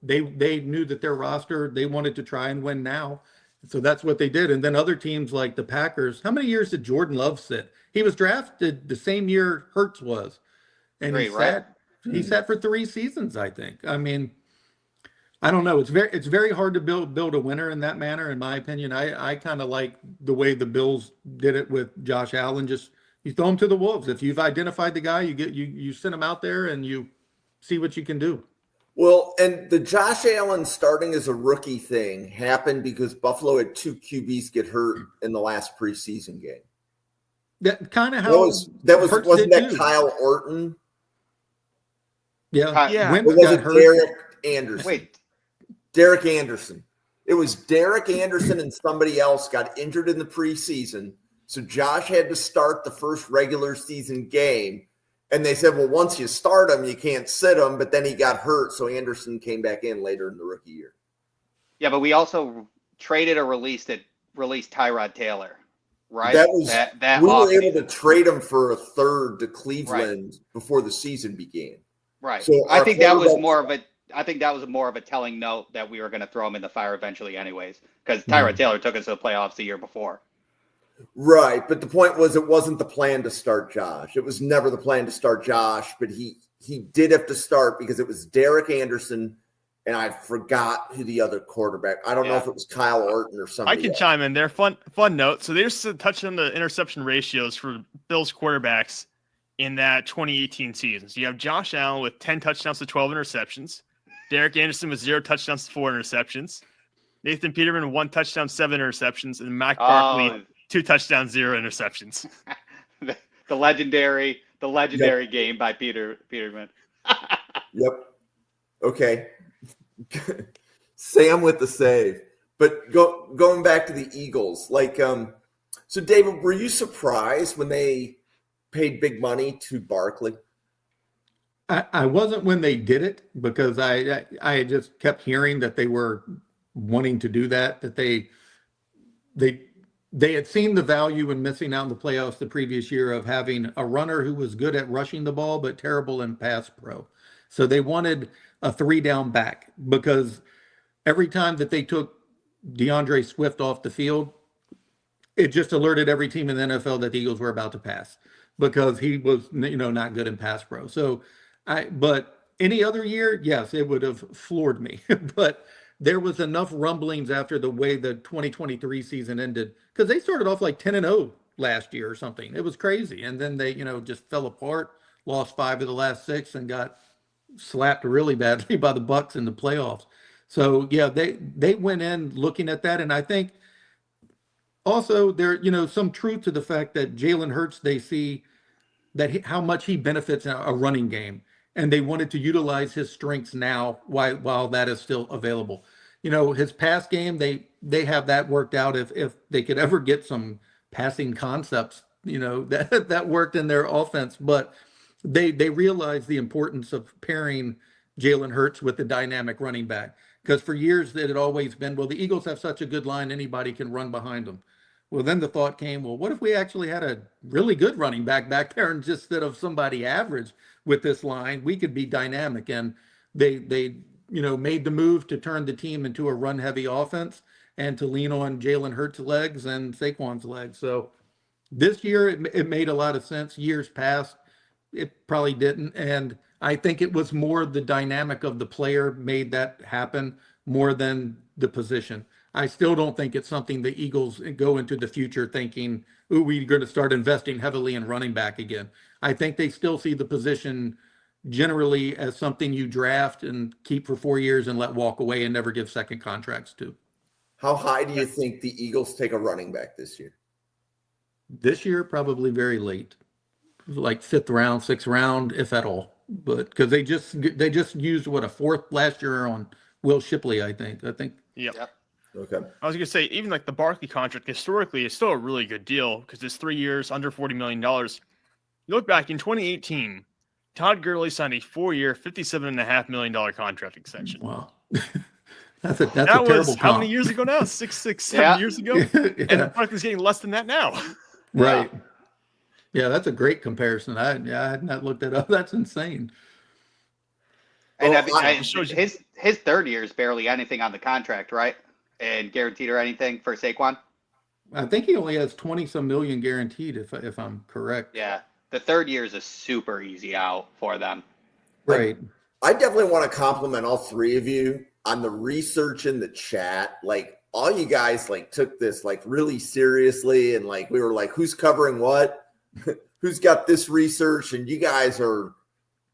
S3: they knew that their roster, they wanted to try and win now. So that's what they did. And then other teams like the Packers, how many years did Jordan Love sit? He was drafted the same year Hurts was. And he sat for 3 seasons, I think. I mean, I don't know. It's very hard to build a winner in that manner, in my opinion. I kind of like the way the Bills did it with Josh Allen. Just you throw him to the wolves. If you've identified the guy, you send him out there and you see what you can do.
S1: Well, and the Josh Allen starting as a rookie thing happened because Buffalo had 2 QBs get hurt in the last preseason game.
S3: That kind of how
S1: wasn't that Kyle Orton?
S3: Yeah,
S2: yeah.
S3: Wentz
S1: Was
S3: got
S1: it
S3: hurt.
S1: Derek Anderson?
S4: Wait,
S1: Derek Anderson. It was Derek Anderson and somebody else got injured in the preseason. So Josh had to start the first regular season game. And they said, well, once you start him, you can't sit him. But then he got hurt. So Anderson came back in later in the rookie year.
S4: yeah, but we also traded or released Tyrod Taylor, right?
S1: That was
S4: that
S1: we were
S4: off
S1: able
S4: season.
S1: to trade him for a third to Cleveland before the season began.
S4: Right.
S1: So
S4: I
S1: our
S4: think that was
S1: quarterback-
S4: more of a telling note that we were going to throw him in the fire eventually anyways, because Tyrod Taylor took us to the playoffs the year before.
S1: Right, but the point was it wasn't the plan to start Josh. It was never the plan to start Josh, but he did have to start because it was Derek Anderson, and I forgot who the other quarterback. I don't know if it was Kyle Orton or somebody.
S2: I can
S1: else.
S2: chime in there. Fun note. So there's to touch on the interception ratios for Bills quarterbacks in that 2018 season. So you have Josh Allen with 10 touchdowns to 12 interceptions. Derek Anderson with 0 touchdowns to 4 interceptions. Nathan Peterman 1 touchdown, 7 interceptions, and Mac Barkley 2 touchdowns, 0 interceptions.
S4: the legendary game by Peterman.
S1: Yep. Okay. Sam with the save. But going back to the Eagles, so David, were you surprised when they paid big money to Barkley?
S3: I wasn't when they did it, because I just kept hearing that they were wanting to do that they had seen the value in missing out in the playoffs the previous year of having a runner who was good at rushing the ball but terrible in pass pro. So they wanted a 3-down back because every time that they took DeAndre Swift off the field, it just alerted every team in the NFL that the Eagles were about to pass because he was, not good in pass pro. But any other year, yes, it would have floored me. But there was enough rumblings after the way the 2023 season ended because they started off like 10-0 last year or something. It was crazy. And then they, just fell apart, lost 5 of the last 6 and got slapped really badly by the Bucs in the playoffs. So yeah, they went in looking at that. And I think also there, some truth to the fact that Jalen Hurts, they see that how much he benefits in a running game. And they wanted to utilize his strengths now while that is still available. His pass game, they have that worked out. If they could ever get some passing concepts, that worked in their offense. But they realized the importance of pairing Jalen Hurts with the dynamic running back. Because for years it had always been, well, the Eagles have such a good line, anybody can run behind them. Well, then the thought came, well, what if we actually had a really good running back there and just instead of somebody average with this line, we could be dynamic. And they made the move to turn the team into a run-heavy offense and to lean on Jalen Hurts' legs and Saquon's legs. So this year it made a lot of sense. Years past, it probably didn't. And I think it was more the dynamic of the player made that happen more than the position. I still don't think it's something the Eagles go into the future thinking, ooh, we're going to start investing heavily in running back again. I think they still see the position generally as something you draft and keep for 4 years and let walk away and never give second contracts to.
S1: How high do you think the Eagles take a running back this year?
S3: This year, probably very late, like 5th round, 6th round, if at all. But because they just used a 4th last year on Will Shipley, I think.
S2: Yep.
S1: Okay.
S2: I was going to say, even like the Barkley contract historically is still a really good deal because it's 3 years, under $40 million. You look back in 2018, Todd Gurley signed a 4-year, $57.5 million contract extension.
S3: Wow. That's a
S2: that
S3: terrible
S2: was
S3: comp.
S2: how many years ago now? 7 years ago?
S3: Yeah.
S2: And Barkley's getting less than that now.
S3: Right. Yeah, that's a great comparison. I had not looked that up. That's insane.
S4: And
S2: Well,
S4: his 3rd year is barely anything on the contract, right? And guaranteed or anything for Saquon?
S3: I think he only has 20-some million guaranteed, if I'm correct.
S4: Yeah. The 3rd year is a super easy out for them.
S3: Right.
S1: I definitely want to compliment all 3 of you on the research in the chat. Like, all you guys took this really seriously, and we were like, who's covering what? Who's got this research? And you guys are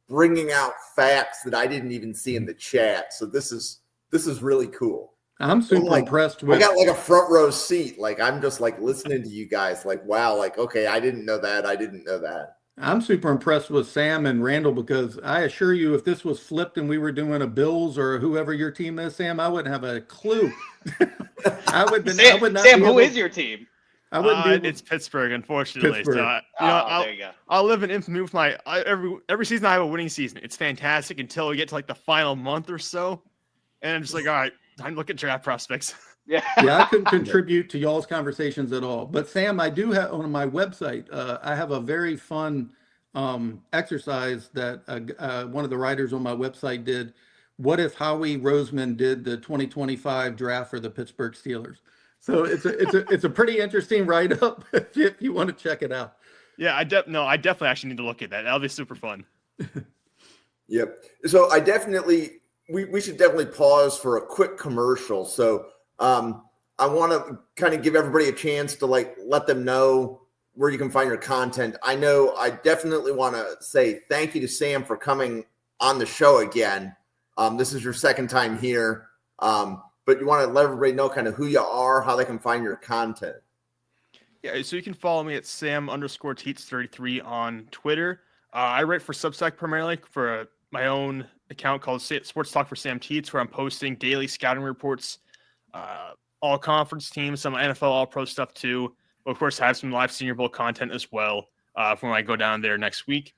S1: bringing out facts that I didn't even see in the chat. So this is really cool.
S3: I'm super impressed with.
S1: I got a front row seat. I'm just listening to you guys. Wow. Okay, I didn't know that. I didn't know that.
S3: I'm super impressed with Sam and Randall because I assure you, if this was flipped and we were doing a Bills or whoever your team is, Sam, I wouldn't have a clue. I would not.
S4: Sam, who is your team?
S3: I wouldn't.
S2: It's Pittsburgh, unfortunately.
S3: Pittsburgh.
S2: So,
S4: there you go.
S2: I'll live in infamy with my every season. I have a winning season. It's fantastic until we get to the final month or so, and I'm just all right, time to look at draft prospects.
S4: Yeah.
S3: Yeah, I couldn't contribute to y'all's conversations at all. But Sam, I do have on my website, I have a very fun exercise that one of the writers on my website did. What if Howie Roseman did the 2025 draft for the Pittsburgh Steelers? So it's a pretty interesting write-up if you want to check it out.
S2: Yeah, I definitely actually need to look at that. That'll be super fun.
S1: Yep. So we should definitely pause for a quick commercial. So I want to kind of give everybody a chance to let them know where you can find your content. I know I definitely want to say thank you to Sam for coming on the show again. This is your 2nd time here. But you want to let everybody know kind of who you are, how they can find your content.
S2: Yeah, so you can follow me at Sam_Teets33 on Twitter. I write for Substack primarily for my own account called Sports Talk for Sam Teets, where I'm posting daily scouting reports, all conference teams, some NFL All-Pro stuff too. But of course, I have some live Senior Bowl content as well from when I go down there next week.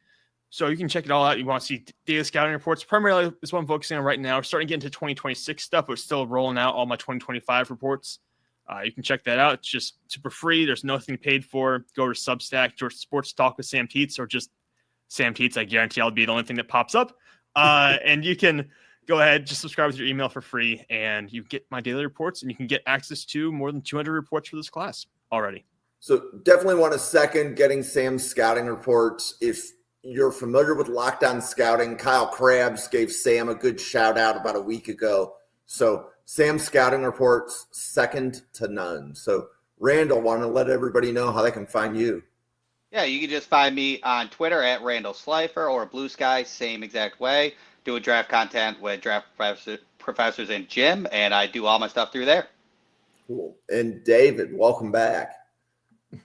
S2: So you can check it all out. You want to see daily scouting reports. Primarily, is what I'm focusing on right now. We're starting to get into 2026 stuff, but still rolling out all my 2025 reports. You can check that out. It's just super free. There's nothing paid for. Go to Substack, or Sports Talk with Sam Teets, or just Sam Teets. I guarantee I'll be the only thing that pops up. And you can go ahead, just subscribe with your email for free, and you get my daily reports, and you can get access to more than 200 reports for this class already.
S1: So definitely want to second getting Sam's scouting reports. If you're familiar with Locked On Scouting, Kyle Krabs gave Sam a good shout out about a week ago. So Sam's scouting reports, second to none. So Randall, want to let everybody know how they can find you.
S4: Yeah, you can just find me on Twitter at Randall Slifer or Blue Sky, same exact way. Doing draft content with draft professors and Jim, and I do all my stuff through there.
S1: Cool. And David, welcome back. You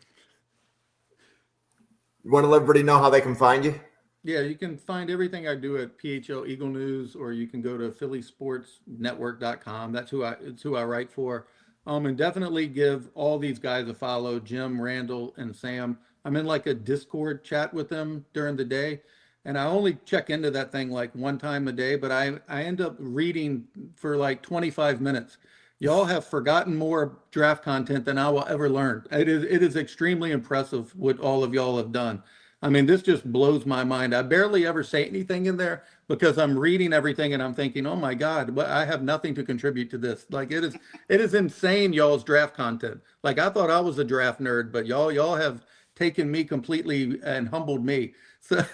S1: want to let everybody know how they can find you?
S3: Yeah, you can find everything I do at PHL Eagle News, or you can go to phillysportsnetwork.com. It's who I write for. And definitely give all these guys a follow, Jim, Randall, and Sam. I'm in like a Discord chat with them during the day, and I only check into that thing like one time a day, but I end up reading for like 25 minutes. Y'all have forgotten more draft content than I will ever learn. It is extremely impressive what all of y'all have done. I mean, this just blows my mind. I barely ever say anything in there because I'm reading everything and I'm thinking, oh my God, but I have nothing to contribute to this. Like it is insane, y'all's draft content. Like I thought I was a draft nerd, but y'all have taken me completely and humbled me. So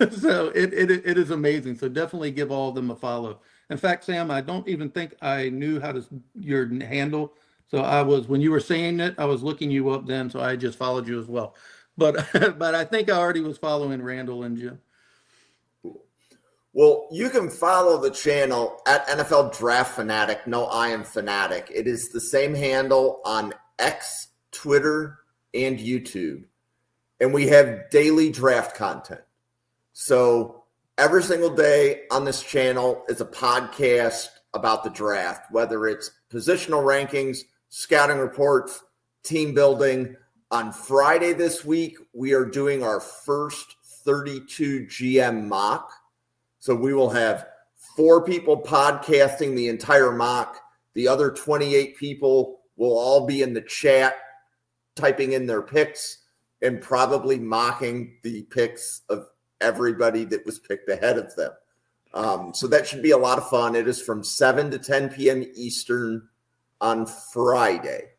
S3: it is amazing. So definitely give all of them a follow. In fact, Sam, I don't even think I knew how to your handle. So when you were saying it, I was looking you up then. So I just followed you as well. But but I think I already was following Randall and Jim.
S1: Well, you can follow the channel at NFL Draft Fanatic. No, I am Fanatic. It is the same handle on X, Twitter, and YouTube. And we have daily draft content. So every single day on this channel is a podcast about the draft, whether it's positional rankings, scouting reports, team building. On Friday this week, we are doing our first 32 GM mock. So we will have 4 people podcasting the entire mock. The other 28 people will all be in the chat, typing in their picks and probably mocking the picks of everybody that was picked ahead of them. So that should be a lot of fun. It is from 7 to 10 p.m. Eastern on Friday.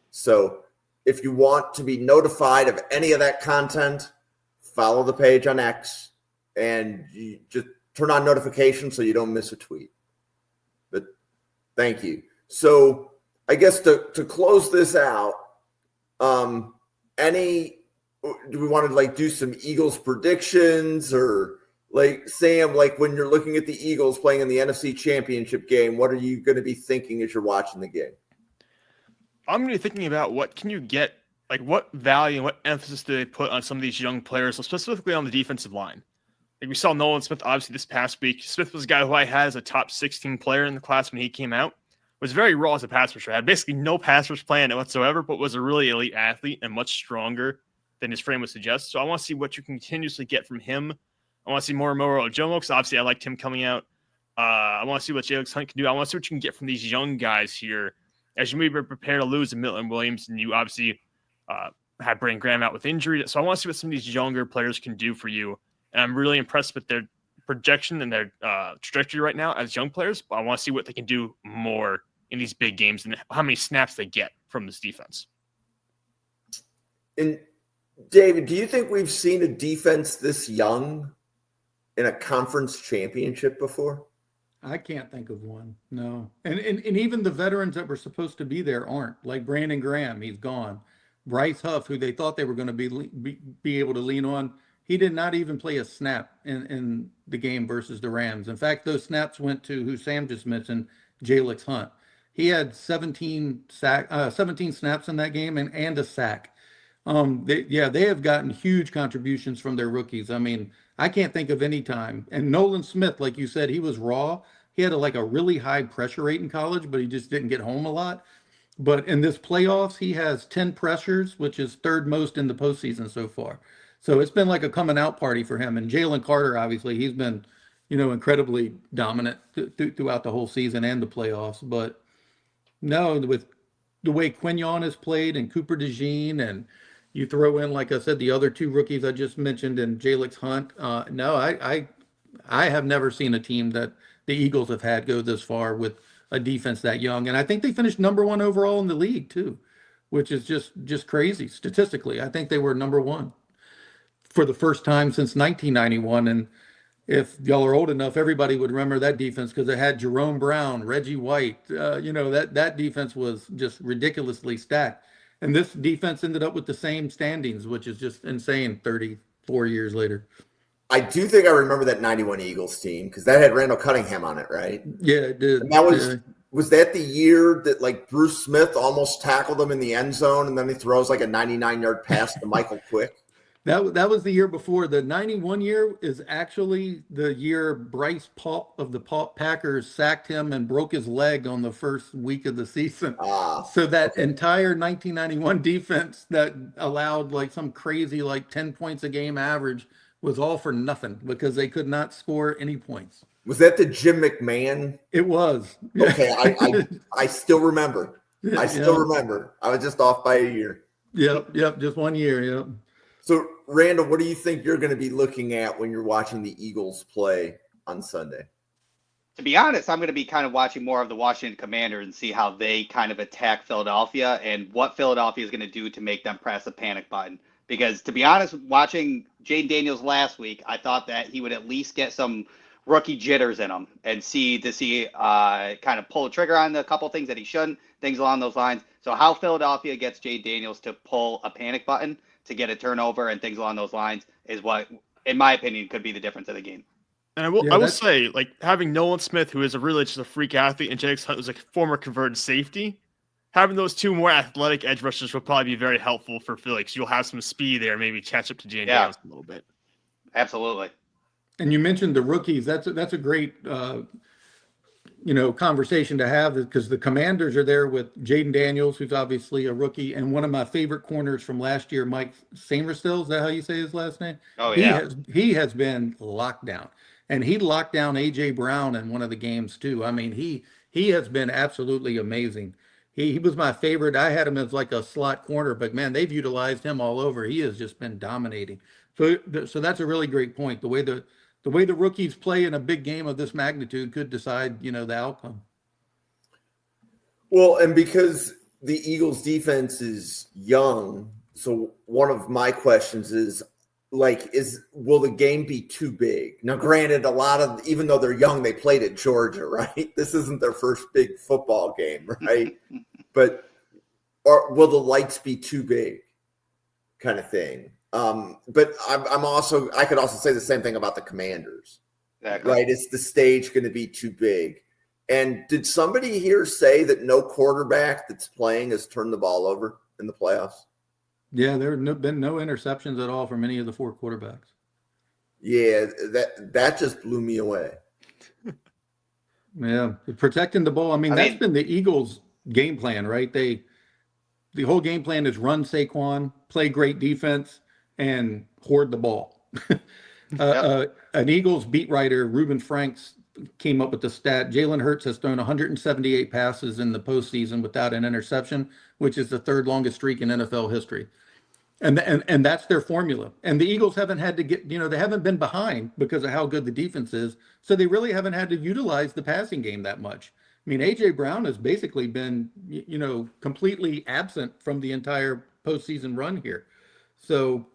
S1: So if you want to be notified of any of that content, follow the page on X and you just turn on notifications so you don't miss a tweet. But thank you. So I guess to close this out, do we want to like do some Eagles predictions, or like Sam, like when you're looking at the Eagles playing in the NFC Championship game, what are you going to be thinking as you're watching the game?
S2: I'm going to be thinking about what can you get, like what value and what emphasis do they put on some of these young players, specifically on the defensive line. Like we saw Nolan Smith, obviously, this past week. Smith was a guy who I had as a top 16 player in the class when he came out. Was very raw as a pass rusher. Had basically no pass rush plan whatsoever, but was a really elite athlete and much stronger than his frame would suggest. So I want to see what you can continuously get from him. I want to see more Moro Ojomo, because obviously I liked him coming out. I want to see what Jalen Hunt can do. I want to see what you can get from these young guys here as you may be prepared to lose Milton Williams, and you obviously had Brandon Graham out with injury. So I want to see what some of these younger players can do for you. And I'm really impressed with their projection and their trajectory right now as young players. But I want to see what they can do more in these big games and how many snaps they get from this defense.
S1: And David, do you think we've seen a defense this young in a conference championship before?
S3: I can't think of one. No. And even the veterans that were supposed to be there aren't. Like Brandon Graham, he's gone. Bryce Huff, who they thought they were going to be able to lean on, he did not even play a snap in the game versus the Rams. In fact, those snaps went to who Sam just mentioned, Jalen Hunt. He had 17 snaps in that game and a sack. They have gotten huge contributions from their rookies. I mean, I can't think of any time. And Nolan Smith, like you said, he was raw. He had a really high pressure rate in college, but he just didn't get home a lot. But in this playoffs, he has 10 pressures, which is third most in the postseason so far. So it's been like a coming out party for him. And Jalen Carter, obviously, he's been, incredibly dominant throughout the whole season and the playoffs. But no, with the way Quignon has played and Cooper DeJean, and you throw in, like I said, the other 2 rookies I just mentioned and Jalen Hunt. No, I I have never seen a team that the Eagles have had go this far with a defense that young. And I think they finished number one overall in the league too, which is just crazy statistically. I think they were number one for the first time since 1991. And if y'all are old enough, everybody would remember that defense because it had Jerome Brown, Reggie White. That defense was just ridiculously stacked. And this defense ended up with the same standings, which is just insane 34 years later.
S1: I do think I remember that 91 Eagles team because that had Randall Cunningham on it, right?
S3: Yeah, it did.
S1: And that was that the year that like Bruce Smith almost tackled him in the end zone and then he throws like a 99-yard pass to Michael Quick?
S3: That was the year before. The 91 year is actually the year Bryce Paup of the Packers sacked him and broke his leg on the first week of the season. So that entire 1991 defense that allowed like some crazy like 10 points a game average was all for nothing because they could not score any points.
S1: Was that the Jim McMahon?
S3: It was.
S1: Okay, I still remember. I still remember. I was just off by a year.
S3: Yep, just 1 year, yep.
S1: So, Randall, what do you think you're going to be looking at when you're watching the Eagles play on Sunday?
S4: To be honest, I'm going to be kind of watching more of the Washington Commanders and see how they kind of attack Philadelphia and what Philadelphia is going to do to make them press the panic button. Because to be honest, watching Jaden Daniels last week, I thought that he would at least get some rookie jitters in him and see kind of pull the trigger on a couple things that he shouldn't, things along those lines. So how Philadelphia gets Jaden Daniels to pull a panic button to get a turnover and things along those lines is what, in my opinion, could be the difference of the game.
S2: And I will say, like, having Nolan Smith, who is really just a freak athlete, and Jake Hunt, who's like a former converted safety, having those two more athletic edge rushers will probably be very helpful for Philly because you'll have some speed there, maybe catch up to Jaden Daniels a little bit.
S4: Absolutely.
S3: And you mentioned the rookies. That's a great conversation to have because the Commanders are there with Jaden Daniels, who's obviously a rookie, and one of my favorite corners from last year, Mike Sainristil. Is that how you say his last name?
S4: Oh, yeah.
S3: He has been locked down, and he locked down A.J. Brown in one of the games too. I mean, he has been absolutely amazing. He was my favorite. I had him as like a slot corner, but man, they've utilized him all over. He has just been dominating. So that's a really great point. The way the rookies play in a big game of this magnitude could decide, the outcome.
S1: Well, and because the Eagles defense is young, so one of my questions is will the game be too big? Now, granted, even though they're young, they played at Georgia, right? This isn't their first big football game, right? But will the lights be too big kind of thing? But I could also say the same thing about the Commanders,
S4: exactly.
S1: Right? Is the stage going to be too big? And did somebody here say that no quarterback that's playing has turned the ball over in the playoffs?
S3: Yeah, there have been no interceptions at all from any of the four quarterbacks.
S1: Yeah, that just blew me away.
S3: Yeah, protecting the ball. I mean, that's been the Eagles' game plan, right? The whole game plan is run Saquon, play great defense, and hoard the ball. An Eagles beat writer, Reuben Franks, came up with the stat. Jalen Hurts has thrown 178 passes in the postseason without an interception, which is the third longest streak in NFL history. And that's their formula. And the Eagles haven't had to they haven't been behind because of how good the defense is. So they really haven't had to utilize the passing game that much. I mean, A.J. Brown has basically been, completely absent from the entire postseason run here. So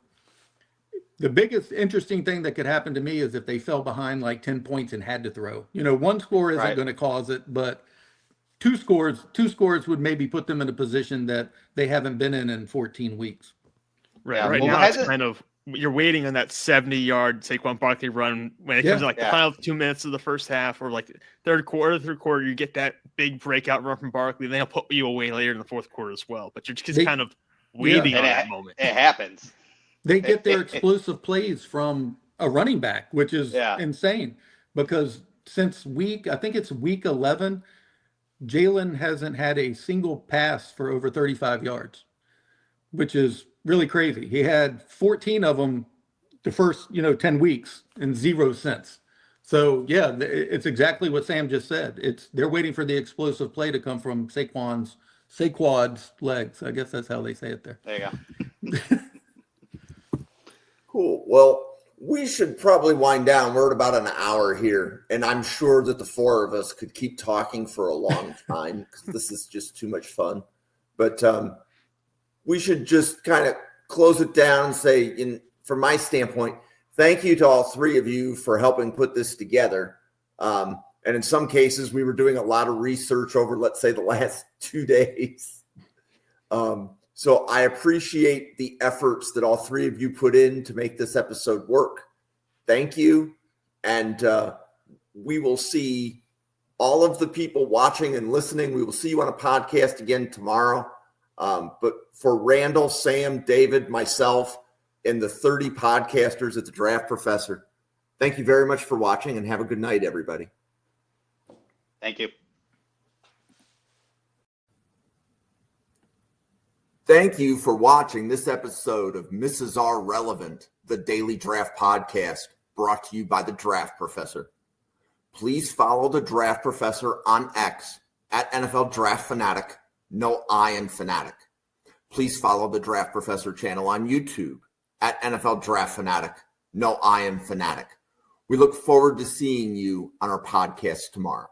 S3: the biggest interesting thing that could happen to me is if they fell behind like 10 points and had to throw. One score isn't going to cause it, but two scores would maybe put them in a position that they haven't been in 14 weeks.
S2: Right now, it's kind of you're waiting on that 70-yard Saquon Barkley run when it comes to the final 2 minutes of the first half, or like third quarter, you get that big breakout run from Barkley. Then he'll put you away later in the fourth quarter as well. But you're just kind of waiting on that moment.
S4: It happens.
S3: They get their explosive plays from a running back, which is insane. Because since week 11, Jalen hasn't had a single pass for over 35 yards, which is really crazy. He had 14 of them the first, 10 weeks and 0 since. So yeah, it's exactly what Sam just said. They're waiting for the explosive play to come from Saquon's legs. I guess that's how they say it there.
S4: There you go.
S1: Cool. Well, we should probably wind down. We're at about an hour here, and I'm sure that the four of us could keep talking for a long time because this is just too much fun. But we should just kind of close it down and say, from my standpoint, thank you to all three of you for helping put this together. And in some cases, we were doing a lot of research over, let's say, the last 2 days. So I appreciate the efforts that all three of you put in to make this episode work. Thank you. And we will see all of the people watching and listening. We will see you on a podcast again tomorrow. But for Randall, Sam, David, myself, and the 30 podcasters at the Draft Professor, thank you very much for watching, and have a good night, everybody.
S4: Thank you.
S1: Thank you for watching this episode of Mrs. R Relevant, the Daily Draft Podcast, brought to you by the Draft Professor. Please follow the Draft Professor on X at NFL Draft Fanatic, no I in Fanatic. Please follow the Draft Professor channel on YouTube at NFL Draft Fanatic, no I in Fanatic. We look forward to seeing you on our podcast tomorrow.